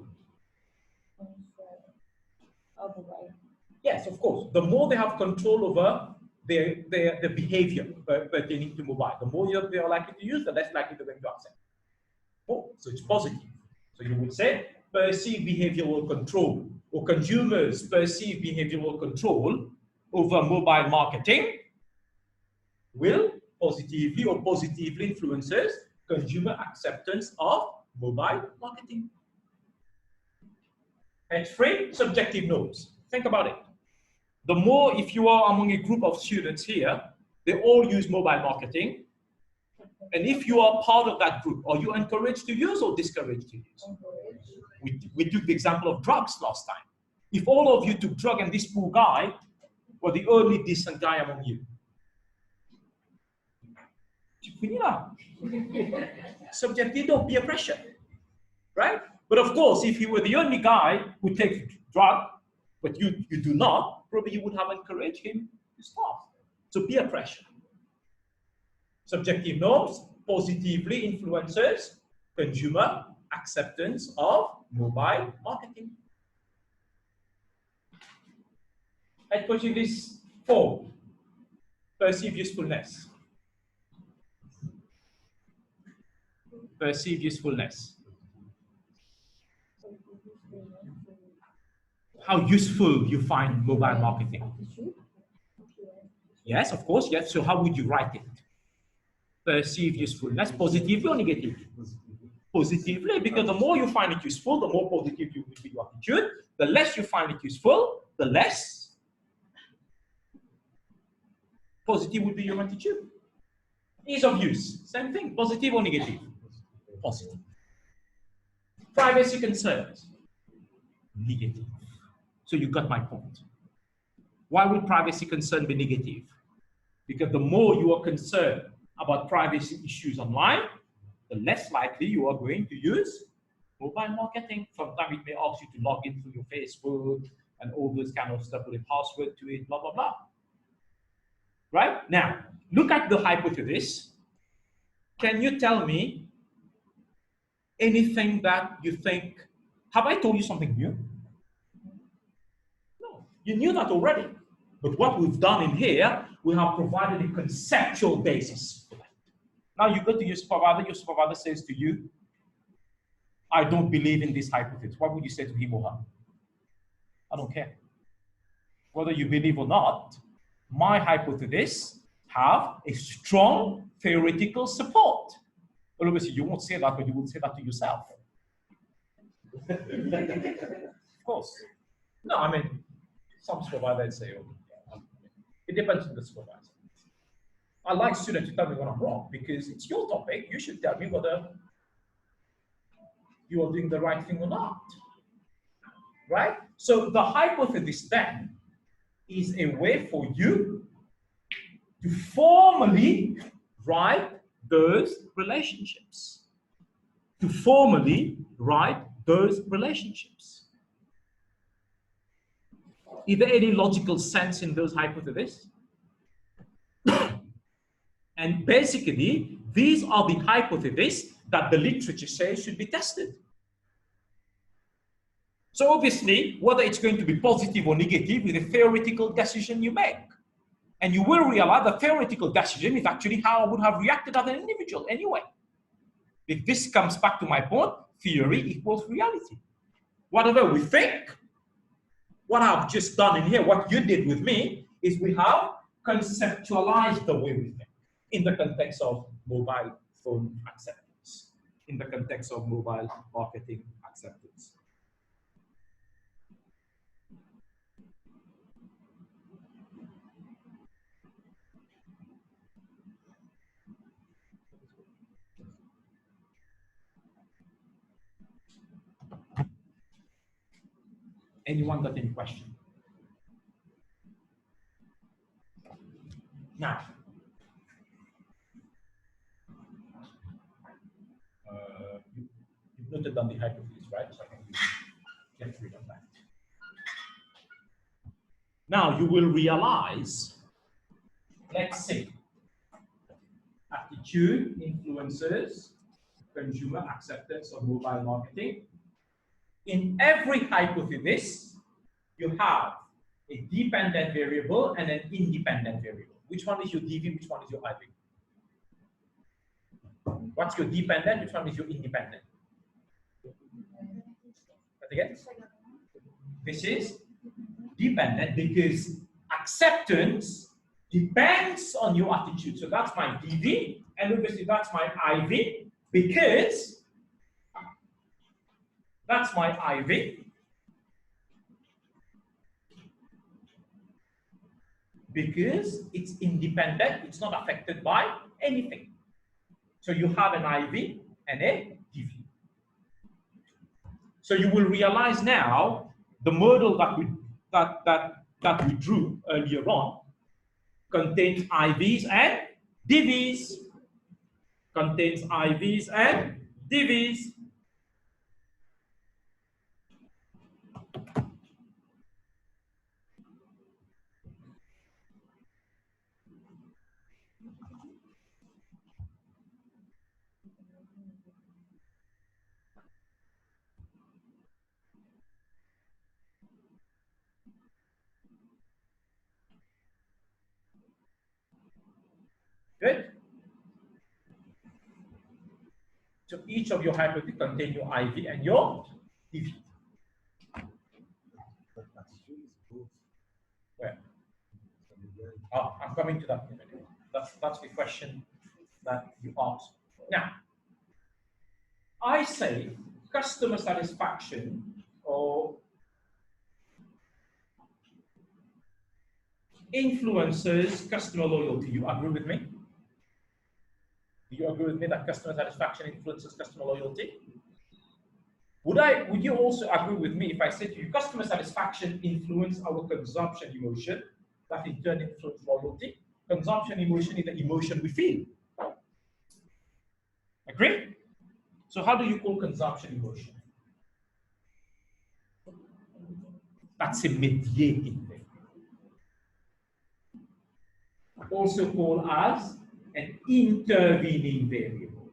Yes, of course. The more they have control over their behavior pertaining to mobile, the more they are likely to use, the less likely they're going to accept. Oh, so it's positive. So you would say perceived behavioral control, or consumers perceive behavioral control over mobile marketing will positively or positively influences consumer acceptance of mobile marketing. And three, subjective norms. Think about it. The more, if you are among a group of students here, they all use mobile marketing. And if you are part of that group, are you encouraged to use or discouraged to use? We took the example of drugs last time. If all of you took drug and this poor guy were the only decent guy among you, subjective to peer pressure, right? But of course, if you were the only guy who takes drug, but you do not, probably you would have encouraged him to stop. So peer pressure. Subjective norms positively influences consumer acceptance of mobile marketing. I told you this 4. Perceive usefulness. Perceive usefulness. How useful you find mobile marketing. Yes, of course, yes. So how would you write it? Perceive usefulness, positively or negatively? Positively, because the more you find it useful, the more positive you will be your attitude. The less you find it useful, the less positive will be your attitude. Ease of use, same thing, positive or negative? Positive. Privacy concerns, negative. So you got my point. Why would privacy concern be negative? Because the more you are concerned about privacy issues online, the less likely you are going to use mobile marketing. Sometimes it may ask you to log in through your Facebook and all this kind of stuff with a password to it, blah, blah, blah. Right? Now, look at the hypothesis. Can you tell me anything that you think, have I told you something new? No, you knew that already. But what we've done in here, we have provided a conceptual basis for that. Now you go to your supervisor says to you, I don't believe in this hypothesis. What would you say to him or her? I don't care. Whether you believe or not, my hypothesis have a strong theoretical support. Well, obviously, you won't say that, but you will say that to yourself. Of course. No, I mean, some supervisors say, oh, yeah, it depends on the supervisor. I like students to tell me when I'm wrong because it's your topic. You should tell me whether you are doing the right thing or not. Right? So the hypothesis then is a way for you to formally write those relationships. To formally write those relationships. Is there any logical sense in those hypotheses? And basically, these are the hypotheses that the literature says should be tested. So obviously, whether it's going to be positive or negative is a theoretical decision you make. And you will realize the theoretical decision is actually how I would have reacted as an individual anyway. If this comes back to my point, theory equals reality. Whatever we think, what I've just done in here, what you did with me, is we have conceptualized the way we think in the context of mobile phone acceptance, in the context of mobile marketing acceptance. Anyone got any question? Now, you've noted down the hypothesis, right? So I can get rid of that. Now you will realize, let's say, attitude influences consumer acceptance of mobile marketing. In every hypothesis, you have a dependent variable and an independent variable. Which one is your DV? Which one is your IV? What's your dependent? Which one is your independent? Again? This is dependent because acceptance depends on your attitude. So that's my DV, and obviously that's my IV because that's my IV because it's independent, it's not affected by anything. So you have an IV and a DV. So you will realize now the model that we drew earlier on contains IVs and DVs. Contains IVs and DVs. Good? So each of your hypotheses contain your IV and your DV. Where? Oh, I'm coming to that in a minute. That's the question that you asked. Now, I say customer satisfaction or influences customer loyalty. You agree with me? Do you agree with me that customer satisfaction influences customer loyalty? Would you also agree with me if I said to you, customer satisfaction influences our consumption emotion, that in turn influences loyalty? Consumption emotion is the emotion we feel. Agree? So how do you call consumption emotion? That's a mediating thing. Also called as an intervening variable.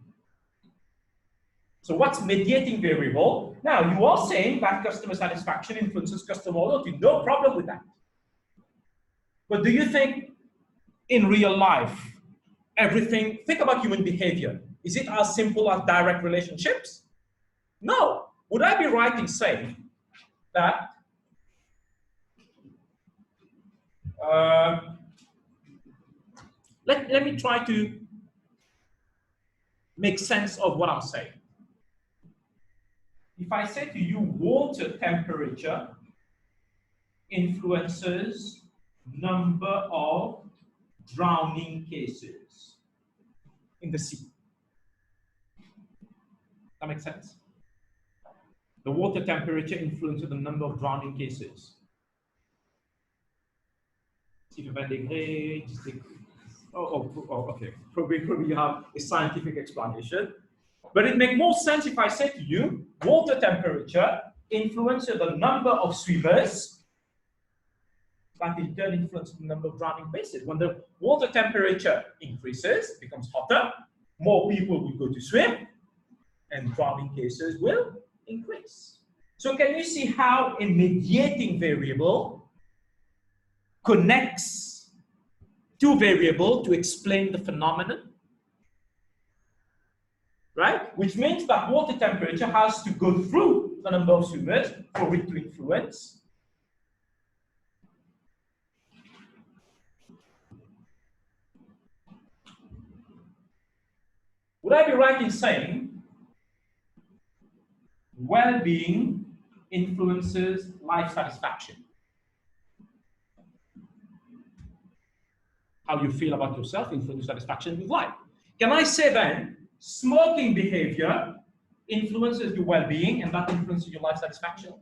So what's mediating variable? Now you are saying that customer satisfaction influences customer loyalty. No problem with that. But do you think in real life, everything, think about human behavior. Is it as simple as direct relationships? No. Would I be right in saying that let me try to make sense of what I'm saying. If I say to you, water temperature influences number of drowning cases in the sea. That makes sense? The water temperature influences the number of drowning cases. Okay. Probably you have a scientific explanation. But it makes more sense if I say to you, water temperature influences the number of swimmers, that in turn influences the number of drowning cases. When the water temperature increases, becomes hotter, more people will go to swim, and drowning cases will increase. So can you see how a mediating variable connects two variables to explain the phenomenon? Right? Which means that water temperature has to go through the number of swimmers for it to influence. Would I be right in saying well-being influences life satisfaction? How you feel about yourself influences satisfaction with life. Can I say then, smoking behavior influences your well-being and that influences your life satisfaction?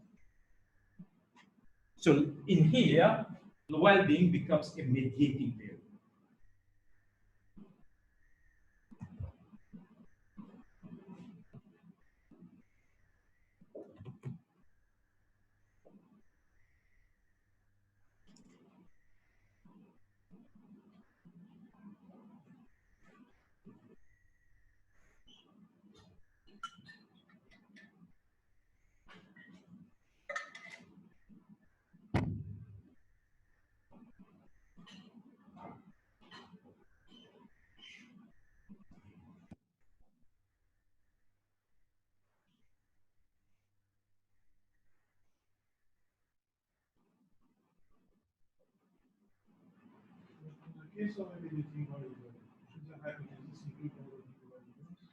So in here, the well-being becomes a mediating variable.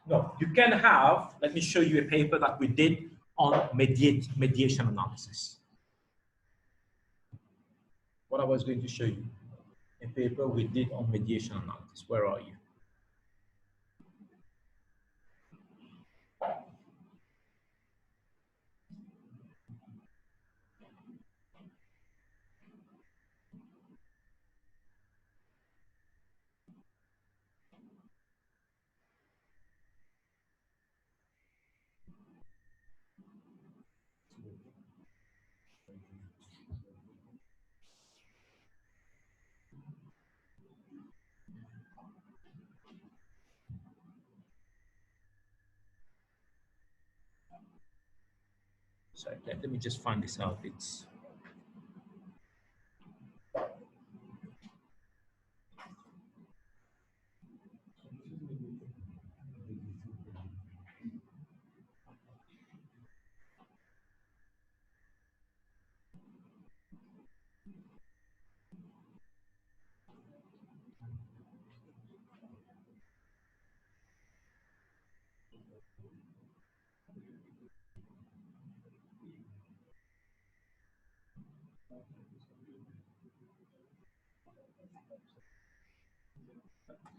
No, you can have, let me show you a paper that we did on mediation analysis. What I was going to show you, a paper we did on mediation analysis. Where are you? Sorry, let me just find this out. It's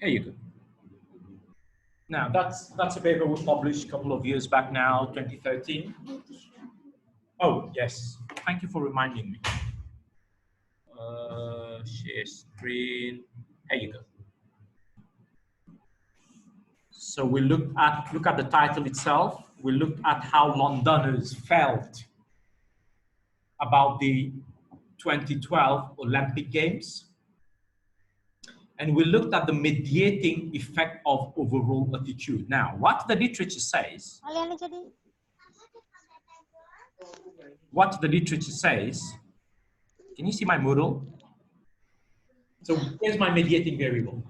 Here you go. Now, that's a paper we published a couple of years back now, 2013. Oh, yes. Thank you for reminding me. Share screen. Here you go. So we look at the title itself. We looked at how Londoners felt about the 2012 Olympic Games. And we looked at the mediating effect of overall attitude. Now, what the literature says, can you see my model? So here's my mediating variable.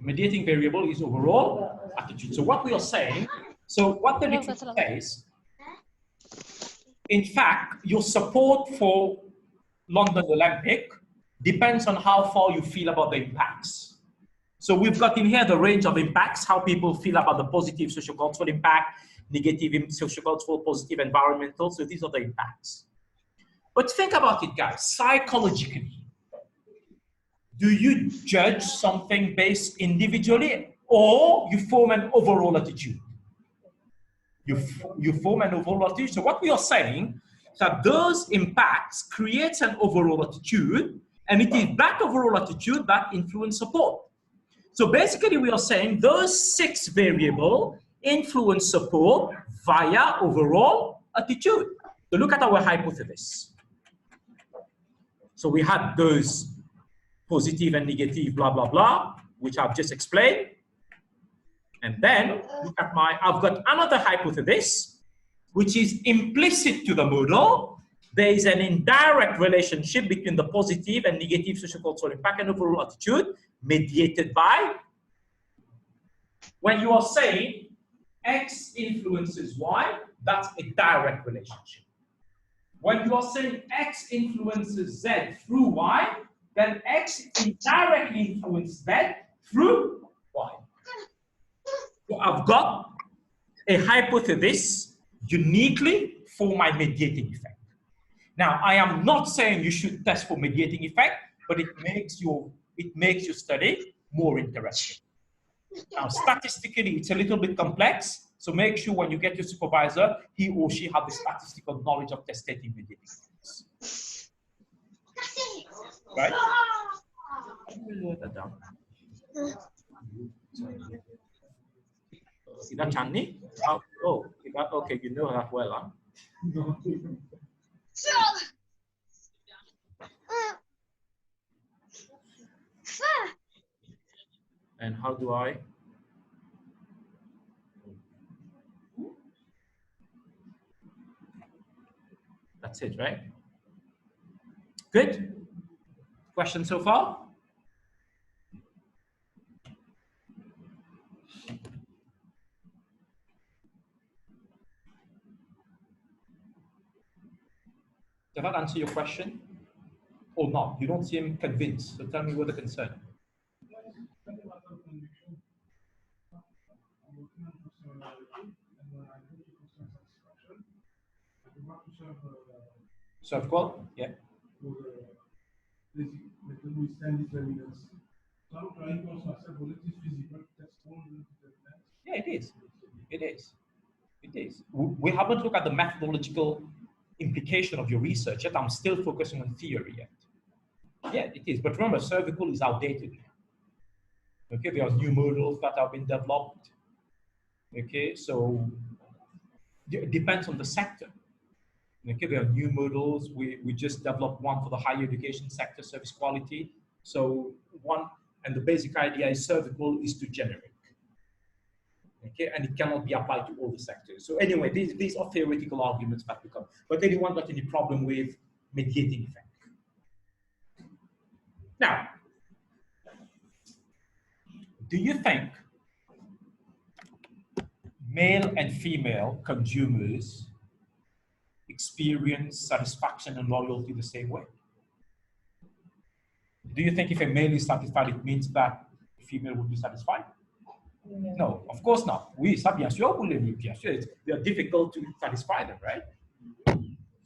Mediating variable is overall attitude. So what we are saying, so what the literature says, in fact, your support for London Olympic depends on how far you feel about the impacts. So we've got in here the range of impacts, how people feel about the positive social cultural impact, negative social cultural, positive environmental. So these are the impacts. But think about it, guys, psychologically. Do you judge something based individually, or you form an overall attitude? You form an overall attitude. So what we are saying is that those impacts create an overall attitude, and it is that overall attitude that influence support. So basically we are saying those 6 variables influence support via overall attitude. So look at our hypothesis. So we had those positive and negative, blah, blah, blah, which I've just explained. And then look at I've got another hypothesis, which is implicit to the model. There is an indirect relationship between the positive and negative social cultural impact and overall attitude, mediated by, when you are saying X influences Y, that's a direct relationship. When you are saying X influences Z through Y, then X indirectly influences Z through Y. So I've got a hypothesis uniquely for my mediating effect. Now, I am not saying you should test for mediating effect, but it makes your study more interesting. Now, statistically, it's a little bit complex, so make sure when you get your supervisor, he or she have the statistical knowledge of testating mediating effects. Right? Is that Channi? Oh, okay, you know that well, huh? And how do I? That's it, right? Good. Question so far? Does that answer your question? Or not? You don't seem convinced. So tell me what the concern. Serve call? Yeah. Yeah, it is. It is. It is. We haven't looked at the methodological implication of your research yet. I'm still focusing on theory yet. Yeah, it is. But remember, cervical is outdated. Okay, there are new models that have been developed. Okay, so it depends on the sector. Okay, there are new models. We just developed one for the higher education sector, service quality. So and the basic idea is cervical is too generic. Okay, and it cannot be applied to all the sectors. So anyway, these are theoretical arguments that become. But anyone got any problem with mediating effect? Now, do you think male and female consumers experience satisfaction and loyalty the same way? Do you think if a male is satisfied, it means that a female would be satisfied? No, of course not. They are difficult to satisfy them, right?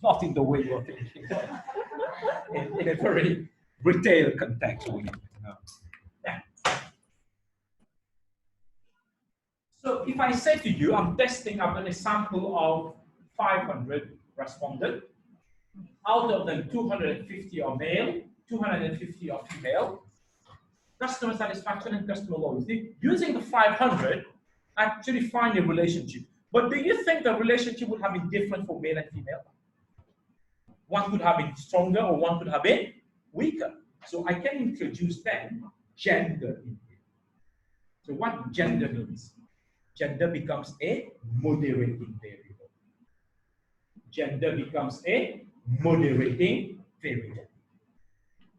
Not in the way you are thinking. in a very retail context. Yeah. So if I say to you, I'm testing, I've done a sample of 500 respondents. Out of them, 250 are male, 250 are female. Customer satisfaction and customer loyalty. Using the 500, actually find a relationship. But do you think the relationship would have been different for male and female? One could have been stronger or one could have been weaker. So I can introduce then gender in here. So what gender means? Gender becomes a moderating variable. Gender becomes a moderating variable.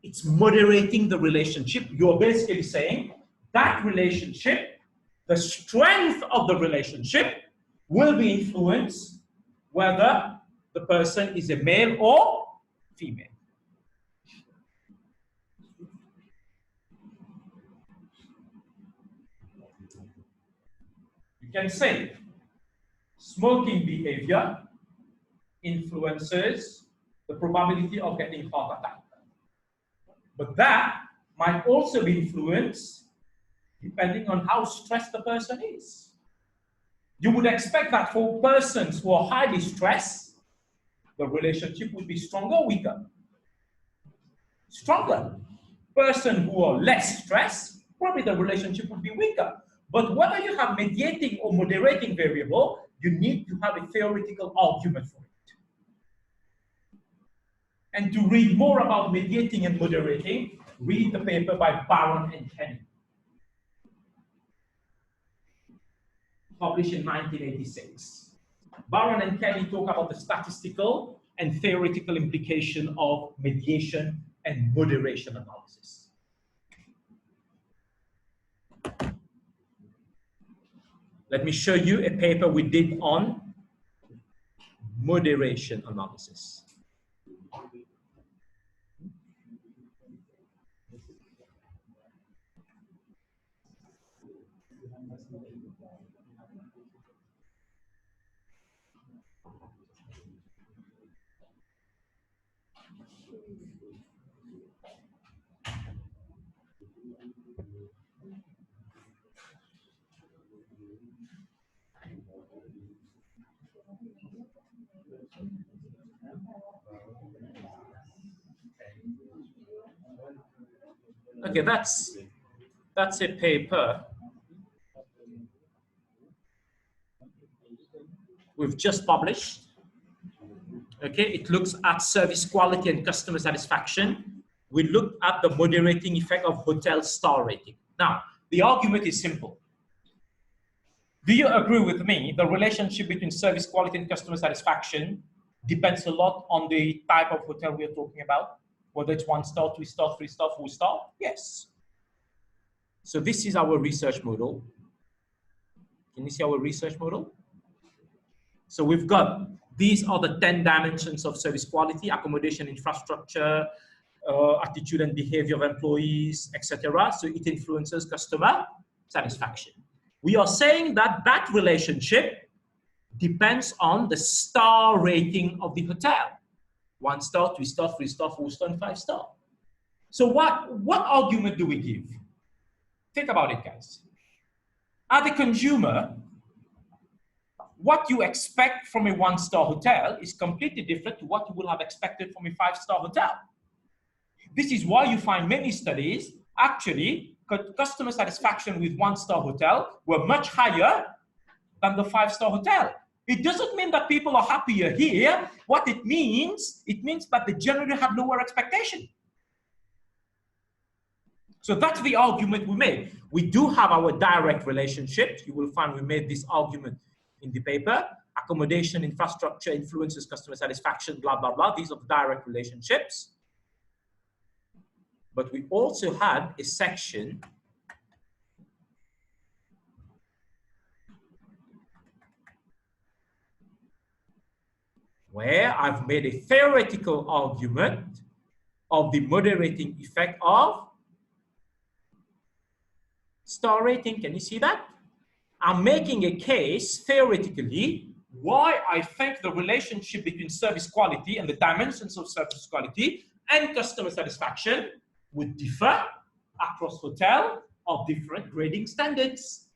It's moderating the relationship. You're basically saying that relationship, the strength of the relationship will be influenced whether the person is a male or female. You can say smoking behavior influences the probability of getting heart attack. But that might also be influenced depending on how stressed the person is. You would expect that for persons who are highly stressed, the relationship would be stronger or weaker? Stronger. Person who are less stressed, probably the relationship would be weaker. But whether you have mediating or moderating variable, you need to have a theoretical argument for it. And to read more about mediating and moderating, read the paper by Barron and Kenny, published in 1986. Barron and Kenny talk about the statistical and theoretical implication of mediation and moderation analysis. Let me show you a paper we did on moderation analysis. Okay, that's a paper we've just published. Okay, it looks at service quality and customer satisfaction. We looked at the moderating effect of hotel star rating. Now, the argument is simple. Do you agree with me? The relationship between service quality and customer satisfaction depends a lot on the type of hotel we are talking about, whether it's 1-star, 2-star, 3-star, 4-star. Yes. So this is our research model. Can you see our research model? So we've got, these are the 10 dimensions of service quality: accommodation, infrastructure, attitude and behavior of employees, etc. So it influences customer satisfaction. We are saying that that relationship depends on the star rating of the hotel: 1-star, 2-star, 3-star, 4-star, and 5-star. So what argument do we give? Think about it, guys. As a consumer, what you expect from a 1-star hotel is completely different to what you would have expected from a 5-star hotel. This is why you find many studies, actually, customer satisfaction with 1-star hotel were much higher than the 5-star hotel. It doesn't mean that people are happier here. What it means that they generally have lower expectation. So that's the argument we made. We do have our direct relationships. You will find we made this argument in the paper. Accommodation, infrastructure influences customer satisfaction, blah, blah, blah. These are the direct relationships. But we also had a section where I've made a theoretical argument of the moderating effect of star rating. Can you see that? I'm making a case theoretically why I think the relationship between service quality and the dimensions of service quality and customer satisfaction would differ across hotels of different grading standards.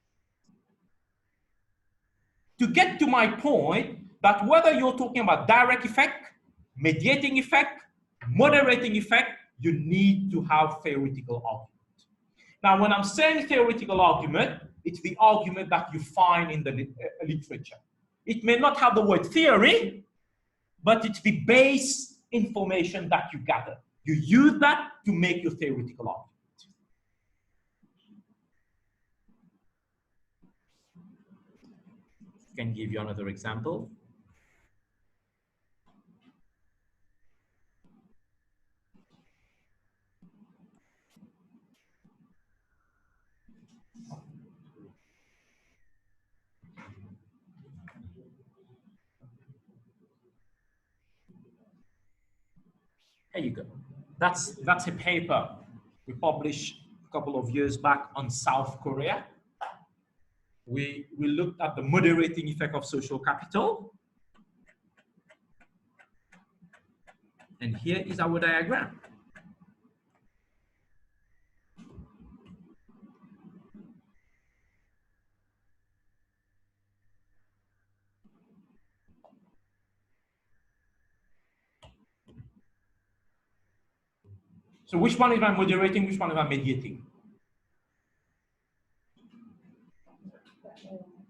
To get to my point, that whether you're talking about direct effect, mediating effect, moderating effect, you need to have theoretical argument. Now, when I'm saying theoretical argument, it's the argument that you find in the literature. It may not have the word theory, but it's the base information that you gather. You use that to make your theoretical argument. I can give you another example. There you go. That's a paper we published a couple of years back on South Korea. We looked at the moderating effect of social capital. And here is our diagram. So which one is I moderating, which one is I mediating?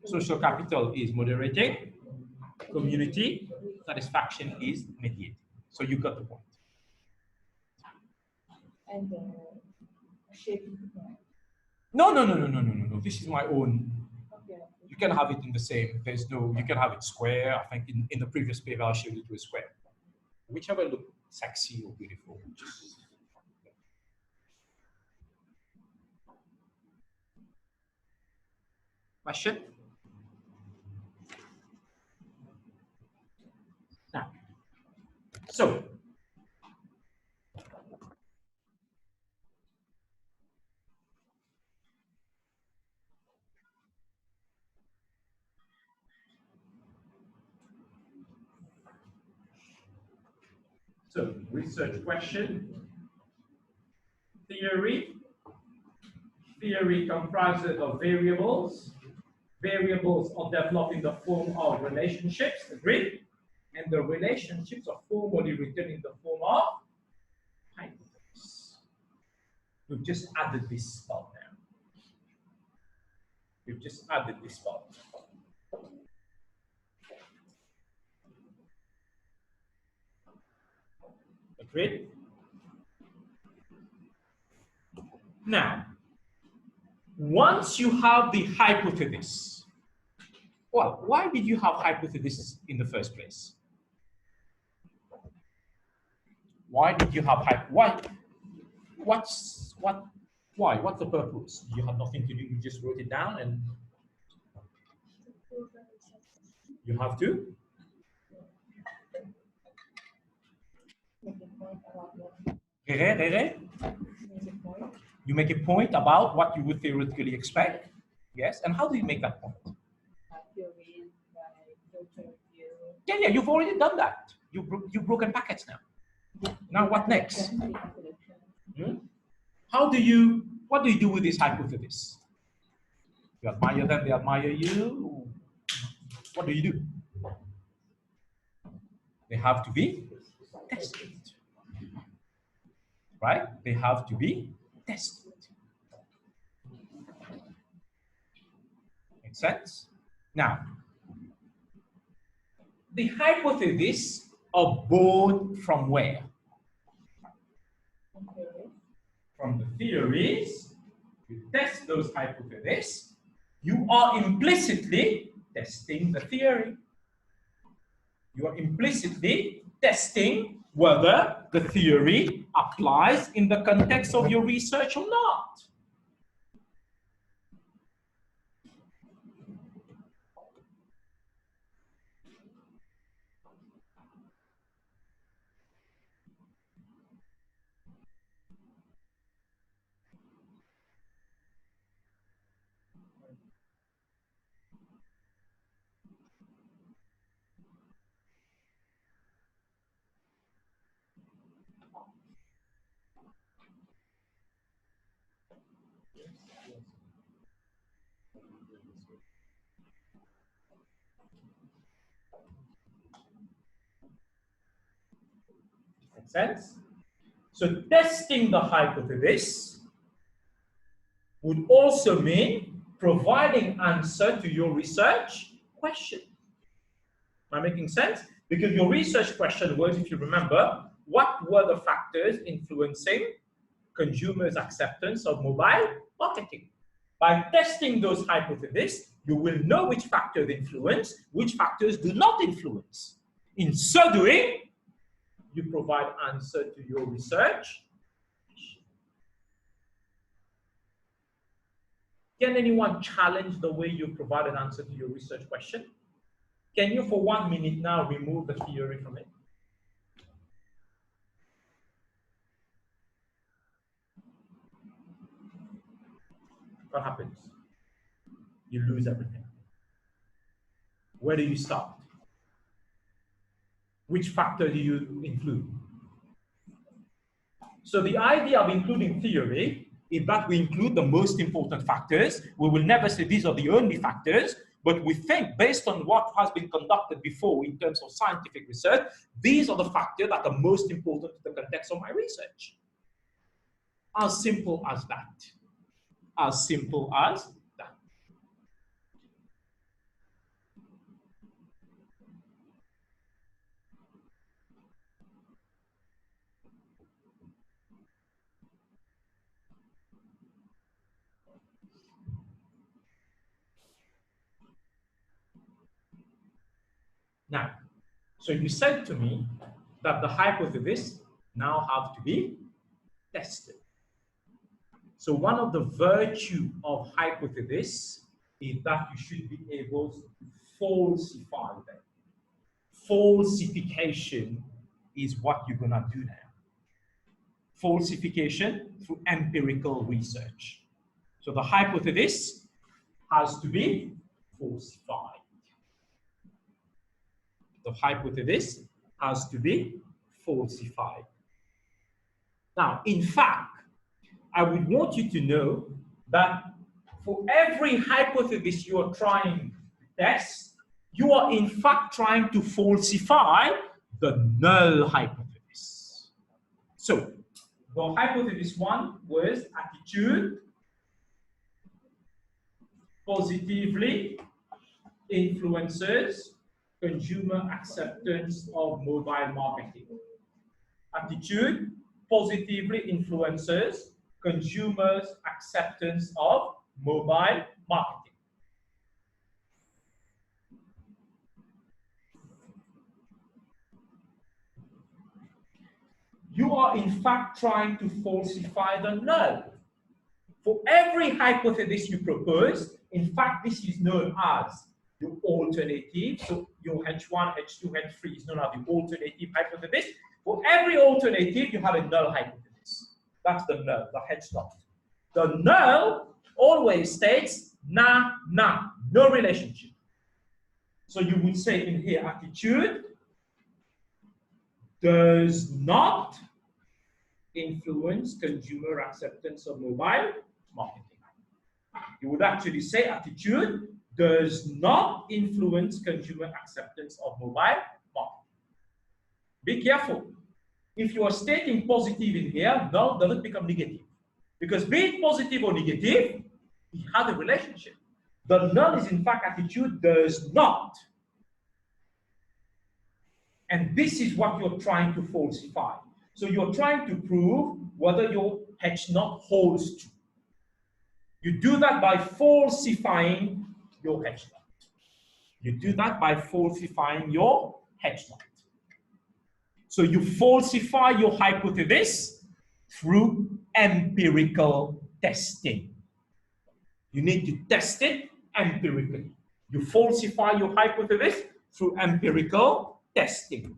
Social capital is moderating, community satisfaction is mediating. So you got the point. And shaping the point. No. This is my own. Okay. You can have it in the same. There's no, you can have it square. I think in the previous paper I showed it with square. Whichever look sexy or beautiful. Question? Now, so research question. Theory comprises of variables. Variables are developed in the form of relationships, agreed? And the relationships are formally written in the form of hypotheses. We've just added this spell now. We've just added this spell. Agreed? Now, once you have the hypothesis, well, why did you have hypothesis in the first place? Why did you have why? What's the purpose? You had nothing to do, you just wrote it down and you have to? You make a point about what you would theoretically expect. Yes, and how do you make that point? Yeah, you've already done that. You've broken packets now. Now what next? What do you do with this hypothesis? You admire them, they admire you. What do you do? They have to be tested. Right? They have to be tested. Make sense? Now, the hypotheses are born from where? From the theories. You test those hypotheses. You are implicitly testing the theory. You are implicitly testing whether the theory applies in the context of your research or not. Make sense? So testing the hypothesis would also mean providing answer to your research question. Am I making sense? Because your research question was, if you remember, what were the factors influencing consumers' acceptance of mobile marketing? By testing those hypotheses, you will know which factors influence, which factors do not influence. In so doing, you provide answer to your research. Can anyone challenge the way you provide an answer to your research question? Can you, for 1 minute now, remove the theory from it? What happens? You lose everything. Where do you start? Which factor do you include? So the idea of including theory is that we include the most important factors. We will never say these are the only factors, but we think based on what has been conducted before in terms of scientific research, these are the factors that are most important to the context of my research. As simple as that. As simple as that. Now, so you said to me that the hypothesis now have to be tested. So one of the virtue of hypothesis is that you should be able to falsify them. Falsification is what you're gonna do now. Falsification through empirical research. So the hypothesis has to be falsified. The hypothesis has to be falsified. Now, in fact, I would want you to know that for every hypothesis you are trying to test, you are in fact trying to falsify the null hypothesis. So, the hypothesis 1 was attitude positively influences consumer acceptance of mobile marketing. Attitude positively influences consumers' acceptance of mobile marketing. You are in fact trying to falsify the null. For every hypothesis you propose, in fact, this is known as the alternative. So your H1, H2, H3 is known as the alternative hypothesis. For every alternative, you have a null hypothesis. That's the null, the H naught. The null always states nah, nah, no relationship. So you would say in here, attitude does not influence consumer acceptance of mobile marketing. You would actually say attitude does not influence consumer acceptance of mobile marketing. Be careful. If you are stating positive in here, null doesn't become negative. Because be it positive or negative, it has a relationship. The null is in fact attitude does not. And this is what you're trying to falsify. So you're trying to prove whether your H naught holds true. You do that by falsifying your H naught. You do that by falsifying your H naught. So you falsify your hypothesis through empirical testing. You need to test it empirically. You falsify your hypothesis through empirical testing.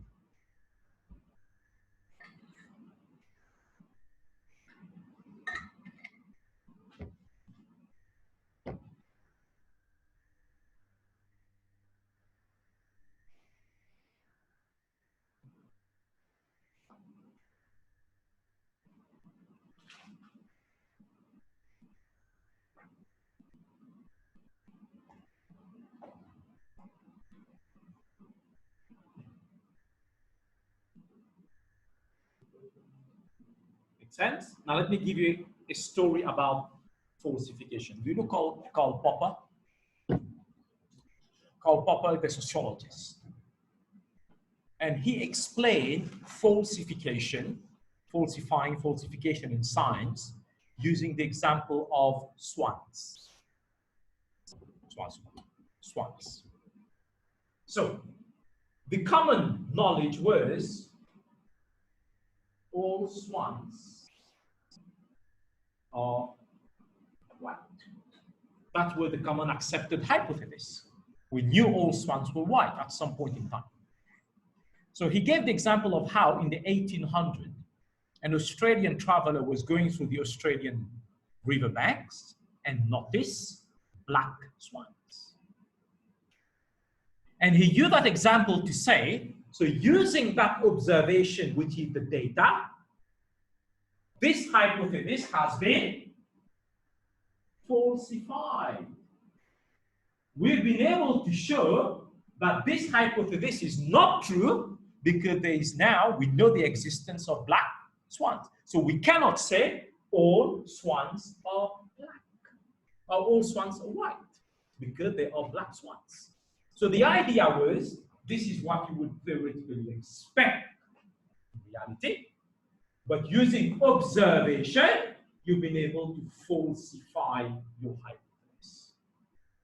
Make sense? Now let me give you a story about falsification. Do you know Karl Popper? Karl Popper is a sociologist. And he explained falsification in science using the example of swans. Swans. So, the common knowledge was all swans are white. That was the common accepted hypothesis. We knew all swans were white at some point in time. So he gave the example of how in the 1800s, an Australian traveler was going through the Australian riverbanks and noticed black swans. And he used that example to say, so using that observation, which is the data, this hypothesis has been falsified. We've been able to show that this hypothesis is not true because there is now, we know the existence of black swans. So we cannot say all swans are black, or all swans are white, because they are black swans. So the idea was, this is what you would theoretically expect in reality, but using observation, you've been able to falsify your hypothesis.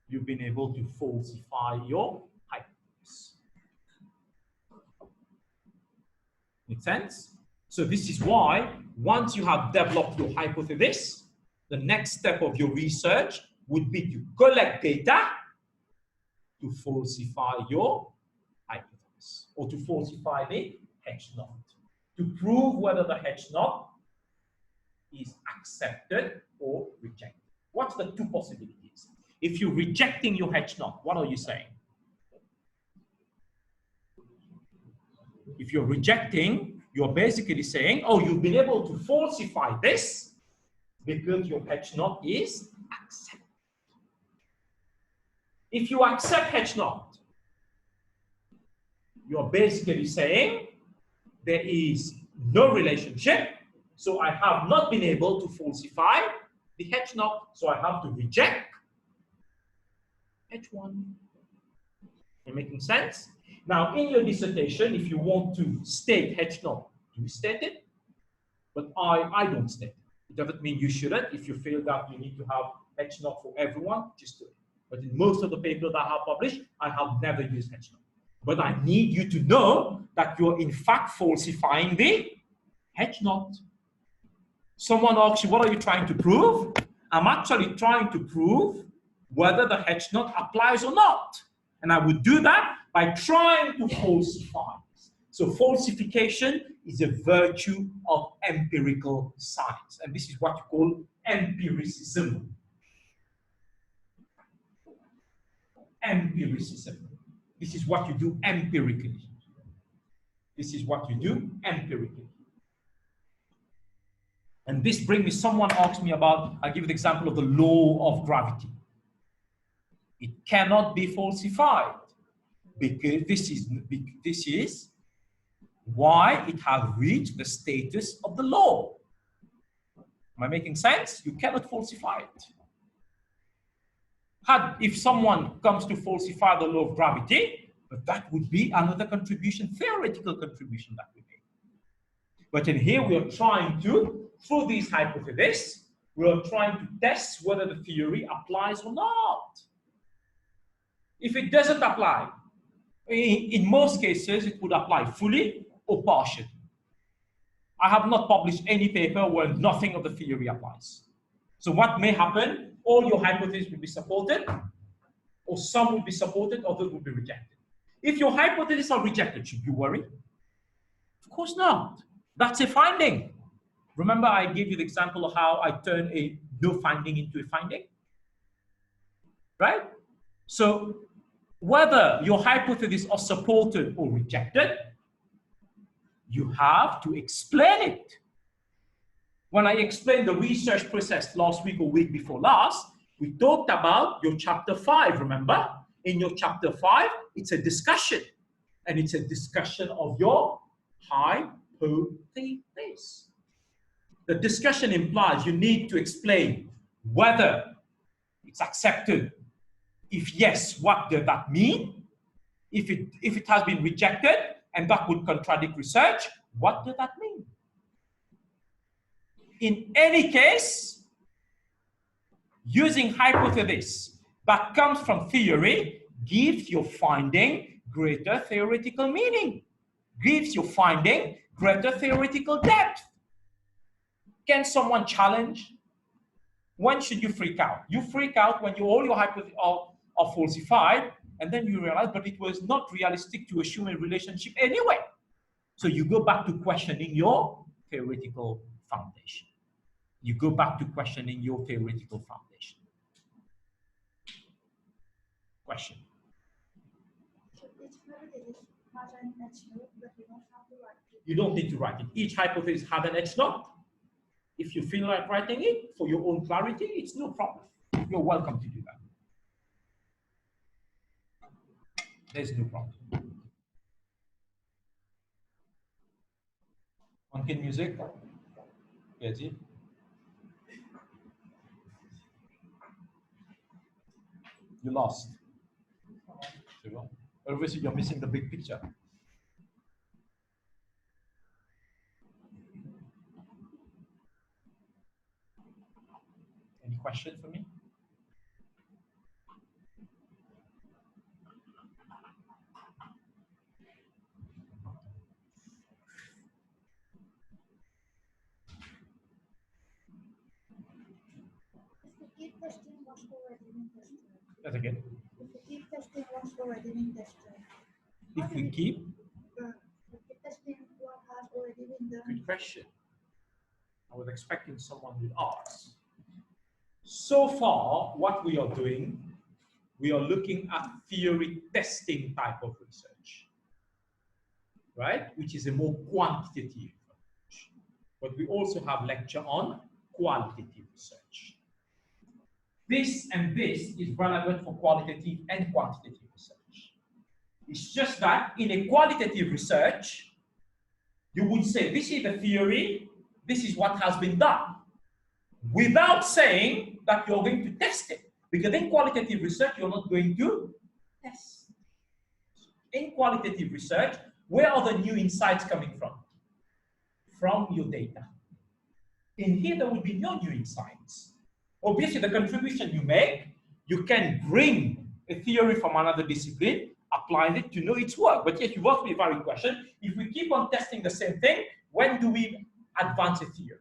You've been able to falsify your hypothesis. Make sense? So this is why, once you have developed your hypothesis, the next step of your research would be to collect data to falsify your hypothesis, or to falsify the H0, to prove whether the H0 is accepted or rejected. What's the two possibilities? If you're rejecting your H0, what are you saying? If you're rejecting, you're basically saying, oh, you've been able to falsify this because your H0 is accepted. If you accept H0, you're basically saying there is no relationship, so I have not been able to falsify the H0, so I have to reject H1. Am I making sense? Now, in your dissertation, if you want to state H0, you state it, but I don't state it. It doesn't mean you shouldn't. If you feel that you need to have H0 for everyone, just do it. But in most of the papers that I have published, I have never used H0. But I need you to know that you're in fact falsifying the H0. Someone asks you, what are you trying to prove? I'm actually trying to prove whether the H0 applies or not. And I would do that by trying to falsify. So falsification is a virtue of empirical science. And this is what you call empiricism. Empiricism. This is what you do empirically. This is what you do empirically. And this brings me, someone asked me about, I'll give you the example of the law of gravity. It cannot be falsified because this is why it has reached the status of the law. Am I making sense? You cannot falsify it. If someone comes to falsify the law of gravity, but that would be another contribution, theoretical contribution that we make. But in here, we are trying to, through these hypotheses, we are trying to test whether the theory applies or not. If it doesn't apply, in most cases, it would apply fully or partially. I have not published any paper where nothing of the theory applies. So what may happen, all your hypotheses will be supported, or some will be supported, others will be rejected. If your hypotheses are rejected, should you worry? Of course not. That's a finding. Remember I gave you the example of how I turn a no finding into a finding? Right? So whether your hypotheses are supported or rejected, you have to explain it. When I explained the research process last week or week before last, we talked about your chapter 5, remember? In your chapter 5, it's a discussion. And it's a discussion of your hypothesis. The discussion implies you need to explain whether it's accepted. If yes, what does that mean? If it has been rejected and that would contradict research, what does that mean? In any case, using hypothesis that comes from theory gives your finding greater theoretical meaning, gives your finding greater theoretical depth. Can someone challenge? When should you freak out? You freak out when all your hypotheses are falsified, and then you realize, but it was not realistic to assume a relationship anyway. So you go back to questioning your theoretical foundation. You go back to questioning your theoretical foundation. Question. So each hypothesis has an edge note, but you don't have to write it. You don't need to write it. Each hypothesis has an edge note. If you feel like writing it for your own clarity, it's no problem. You're welcome to do that. There's no problem. Pumpkin music? Yes, it. You lost. Obviously, you're missing the big picture. Any question for me? If we keep testing what's already been tested. That again. If we keep testing what's already been tested. If we keep. Testing what has already been done. Good question. I was expecting someone would ask. So far, what we are doing, we are looking at theory testing type of research, right? Which is a more quantitative approach. But we also have lecture on qualitative research. This and this is relevant for qualitative and quantitative research. It's just that in a qualitative research, you would say, this is the theory, this is what has been done, without saying that you're going to test it. Because in qualitative research, you're not going to test. In qualitative research, where are the new insights coming from? From your data. In here, there will be no new insights. Obviously, the contribution you make, you can bring a theory from another discipline, apply it to know its work. But yet, you asked me a valid question. If we keep on testing the same thing, when do we advance a theory?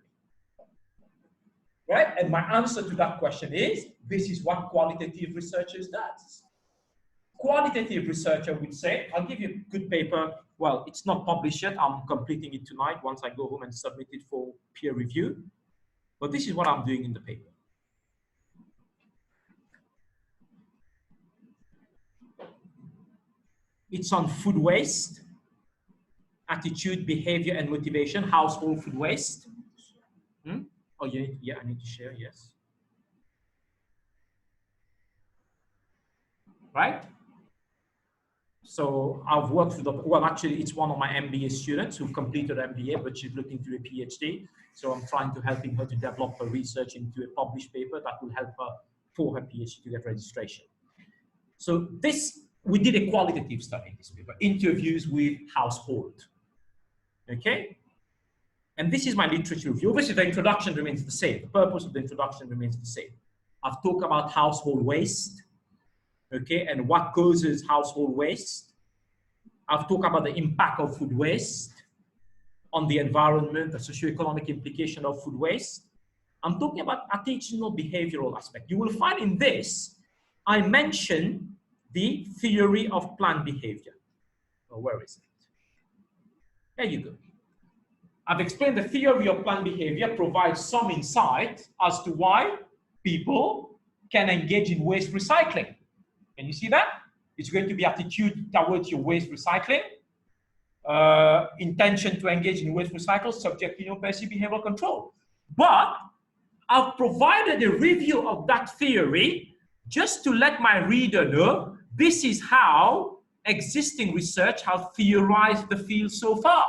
Right? And my answer to that question is, this is what qualitative researchers does. Qualitative researcher would say, I'll give you a good paper. Well, it's not published yet. I'm completing it tonight once I go home and submit it for peer review. But this is what I'm doing in the paper. It's on food waste, attitude, behavior, and motivation, household food waste. Oh, yeah, I need to share, yes. Right? So I've worked with, well, actually, it's one of my MBA students who completed MBA, but she's looking to a PhD. So I'm trying to help her to develop her research into a published paper that will help her for her PhD to get registration. So this, we did a qualitative study in this paper, interviews with household. Okay? And this is my literature review. Obviously, the introduction remains the same. The purpose of the introduction remains the same. I've talked about household waste, okay, and what causes household waste. I've talked about the impact of food waste on the environment, the socioeconomic implication of food waste. I'm talking about attitudinal behavioral aspect. You will find in this, I mentioned the theory of planned behavior. Oh, where is it? There you go. I've explained the theory of planned behavior provides some insight as to why people can engage in waste recycling. Can you see that? It's going to be attitude towards your waste recycling, intention to engage in waste recycle, subject to perceived behavioral control. But I've provided a review of that theory just to let my reader know this is how existing research has theorized the field so far.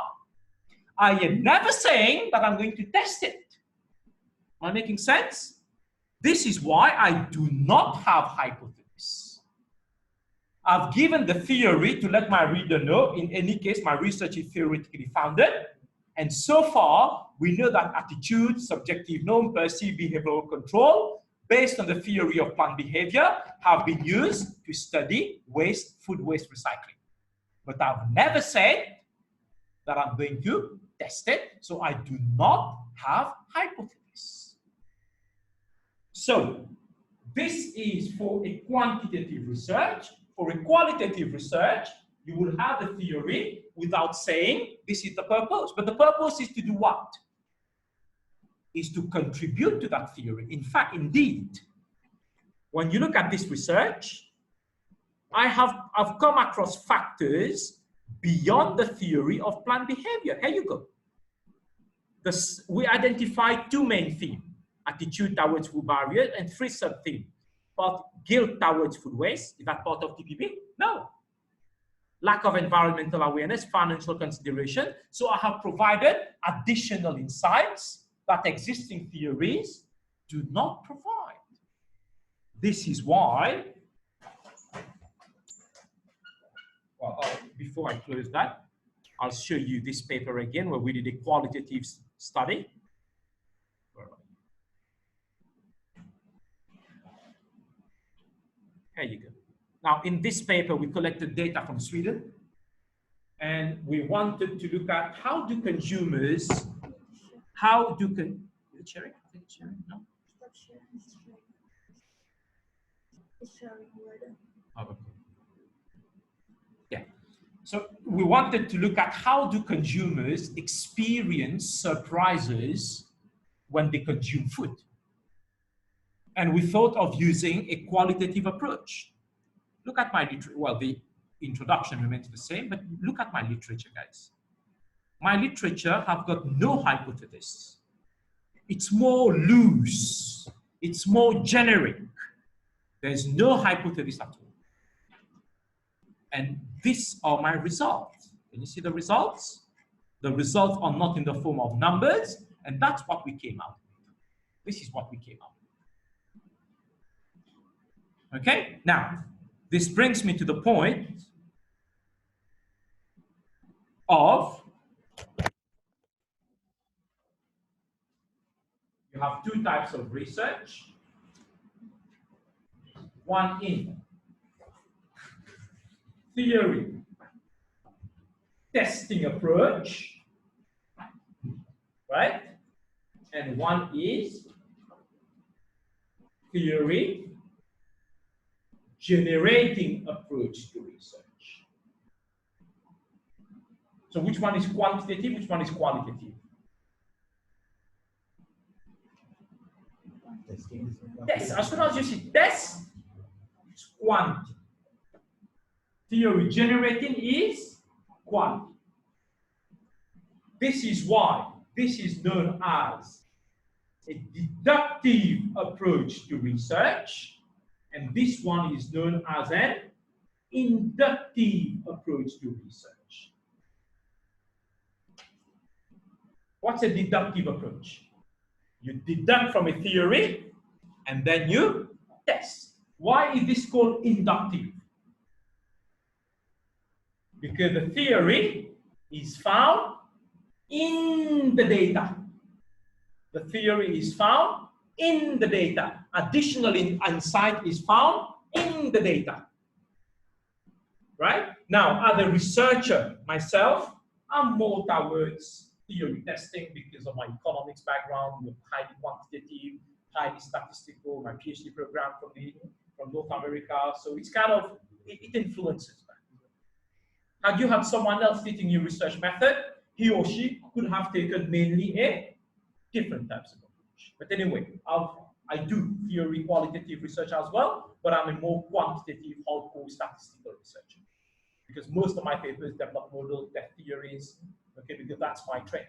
I am never saying that I'm going to test it. Am I making sense? This is why I do not have hypothesis. I've given the theory to let my reader know, in any case, my research is theoretically founded. And so far, we know that attitude, subjective norm, perceived behavioral control, based on the theory of plant behavior, have been used to study waste, food waste recycling. But I've never said that I'm going to test it, so I do not have hypothesis. So this is for a quantitative research. For a qualitative research, you will have the theory without saying this is the purpose. But the purpose is to do what? Is to contribute to that theory. In fact, indeed, when you look at this research, I've come across factors beyond the theory of plant behavior. Here you go. We identified two main themes: attitude towards food barriers, and three sub-themes. But guilt towards food waste, is that part of TPP? No. Lack of environmental awareness, financial consideration. So I have provided additional insights that existing theories do not provide. This is why, well, before I close that, I'll show you this paper again where we did a qualitative study. Here you go. Now, in this paper, we collected data from Sweden, and we wanted to look at how do consumers, sharing? No? Stop sharing. It's sharing already. Oh, okay. Yeah. So we wanted to look at how do consumers experience surprises when they consume food. And we thought of using a qualitative approach. Look at my literature. Well, the introduction remains the same, but look at my literature, guys. My literature have got no hypothesis. It's more loose. It's more generic. There's no hypothesis at all. And these are my results. Can you see the results? The results are not in the form of numbers, and that's what we came out with. This is what we came out with. Okay, now, this brings me to the point of you have two types of research. One in theory testing approach, right? And one is theory generating approach to research. So which one is quantitative, which one is qualitative? Test. As soon as you see test, it's quantity. Theory generating is quantity. This is why this is known as a deductive approach to research, and this one is known as an inductive approach to research. What's a deductive approach? You deduct from a theory and then you test. Why is this called inductive? Because the theory is found in the data. The theory is found in the data. Additional insight is found in the data. Right? Now, as a researcher myself, I'm more towards theory testing because of my economics background, with highly quantitative, highly statistical, my PhD program from North America. So it's kind of, it influences that. Had you had someone else teaching you research method, he or she could have taken mainly a different types of approach. But anyway, I do theory qualitative research as well, but I'm a more quantitative, hardcore statistical researcher. Because most of my papers develop model test theories, okay, because that's my trade.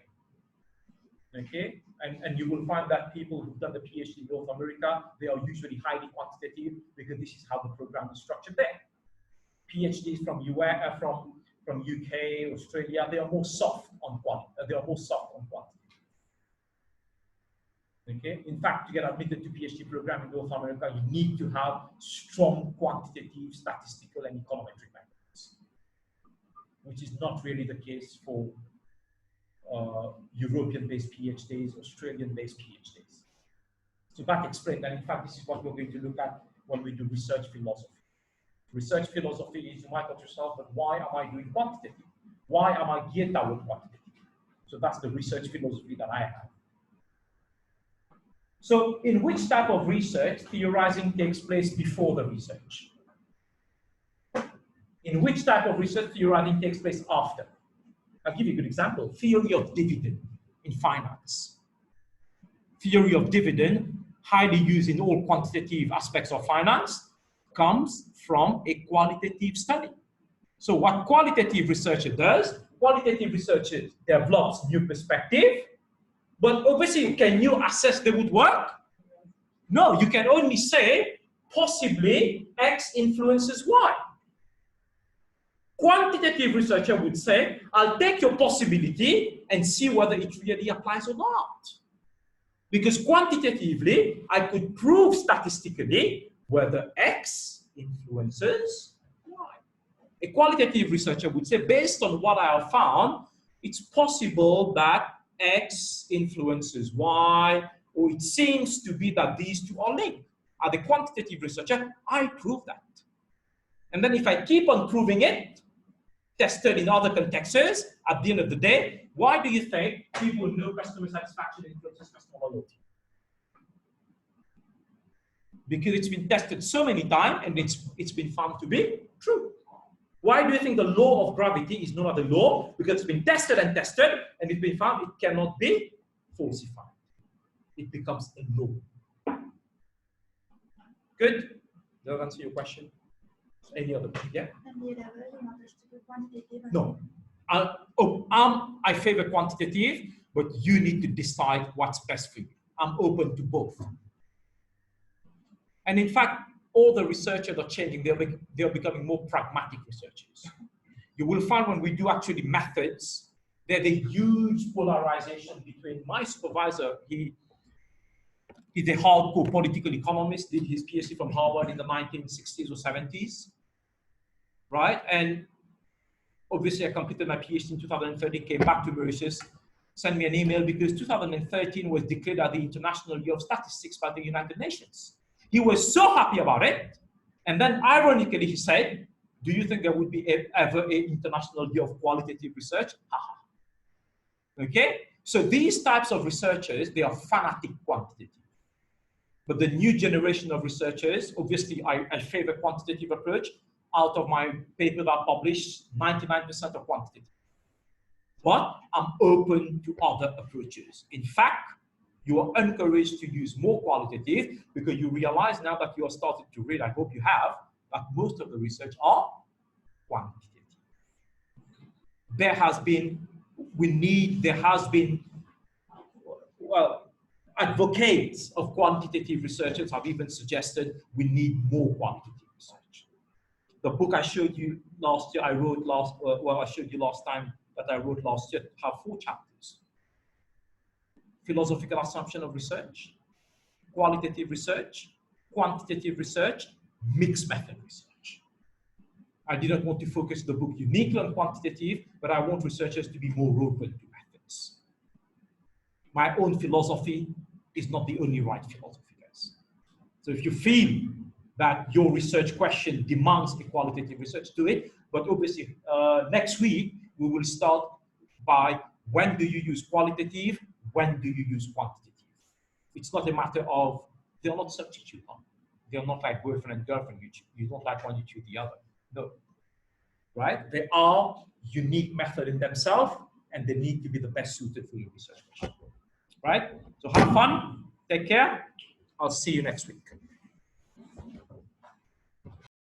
Okay, and you will find that people who've done the PhD in North America, they are usually highly quantitative because this is how the program is structured there. PhDs from US, from UK, Australia, they are more soft on quantity. They are more soft on quantity. Okay. In fact, to get admitted to PhD program in North America, you need to have strong quantitative, statistical, and econometric methods, which is not really the case for European-based PhDs, Australian-based PhDs. So that explains that. In fact, this is what we're going to look at when we do research philosophy. Research philosophy is, you might ask yourself, but why am I doing quantitative? Why am I geared toward quantitative? So that's the research philosophy that I have. So in which type of research theorizing takes place before the research? In which type of research theorizing takes place after? I'll give you a good example. Theory of dividend in finance. Theory of dividend, highly used in all quantitative aspects of finance, comes from a qualitative study. So what qualitative researcher does, qualitative researcher develops new perspective, but obviously, can you assess they would work? No, you can only say, possibly X influences Y. Quantitative researcher would say, I'll take your possibility and see whether it really applies or not. Because quantitatively, I could prove statistically whether X influences Y. A qualitative researcher would say, based on what I have found, it's possible that X influences Y, or it seems to be that these two are linked. As a quantitative researcher, I prove that. And then if I keep on proving it, tested in other contexts, at the end of the day, why do you think people know customer satisfaction influences customer loyalty? Because it's been tested so many times and it's been found to be true. Why do you think the law of gravity is not a law? Because it's been tested and tested, and it's been found it cannot be falsified. It becomes a law. Good? Does that answer your question? Any other? Yeah? And you never understood quantitative. No. I favor quantitative, but you need to decide what's best for you. I'm open to both. And in fact, all the researchers are changing. They're becoming more pragmatic researchers. You will find when we do actually methods, there's a huge polarization between my supervisor. He's a hardcore political economist, did his PhD from Harvard in the 1960s or 70s, right? And obviously I completed my PhD in 2013, came back to Mauritius, sent me an email because 2013 was declared as the International Year of Statistics by the United Nations. He was so happy about it. And then ironically, he said, do you think there would be ever an international year of qualitative research? Okay? So these types of researchers, they are fanatic quantitative. But the new generation of researchers, obviously I favor quantitative approach. Out of my paper that I published, 99% are quantitative. But I'm open to other approaches. In fact, you are encouraged to use more qualitative because you realize now that you are starting to read, I hope you have, that most of the research are quantitative. There has been, advocates of quantitative researchers have even suggested we need more quantitative research. The book I showed you last year, I showed you last time that I wrote last year, have 4 chapters. Philosophical assumption of research, qualitative research, quantitative research, mixed method research. I didn't want to focus the book uniquely on quantitative, but I want researchers to be more open to methods. My own philosophy is not the only right philosophy, guys. So if you feel that your research question demands a qualitative research, do it. But obviously, next week, we will start by when do you use qualitative, when do you use quantitative? It's not a matter of, they're not substitute. They're not like boyfriend and girlfriend. You don't like one, you choose the other. No. Right? They are unique method in themselves, and they need to be the best suited for your research question. Right? So have fun. Take care. I'll see you next week.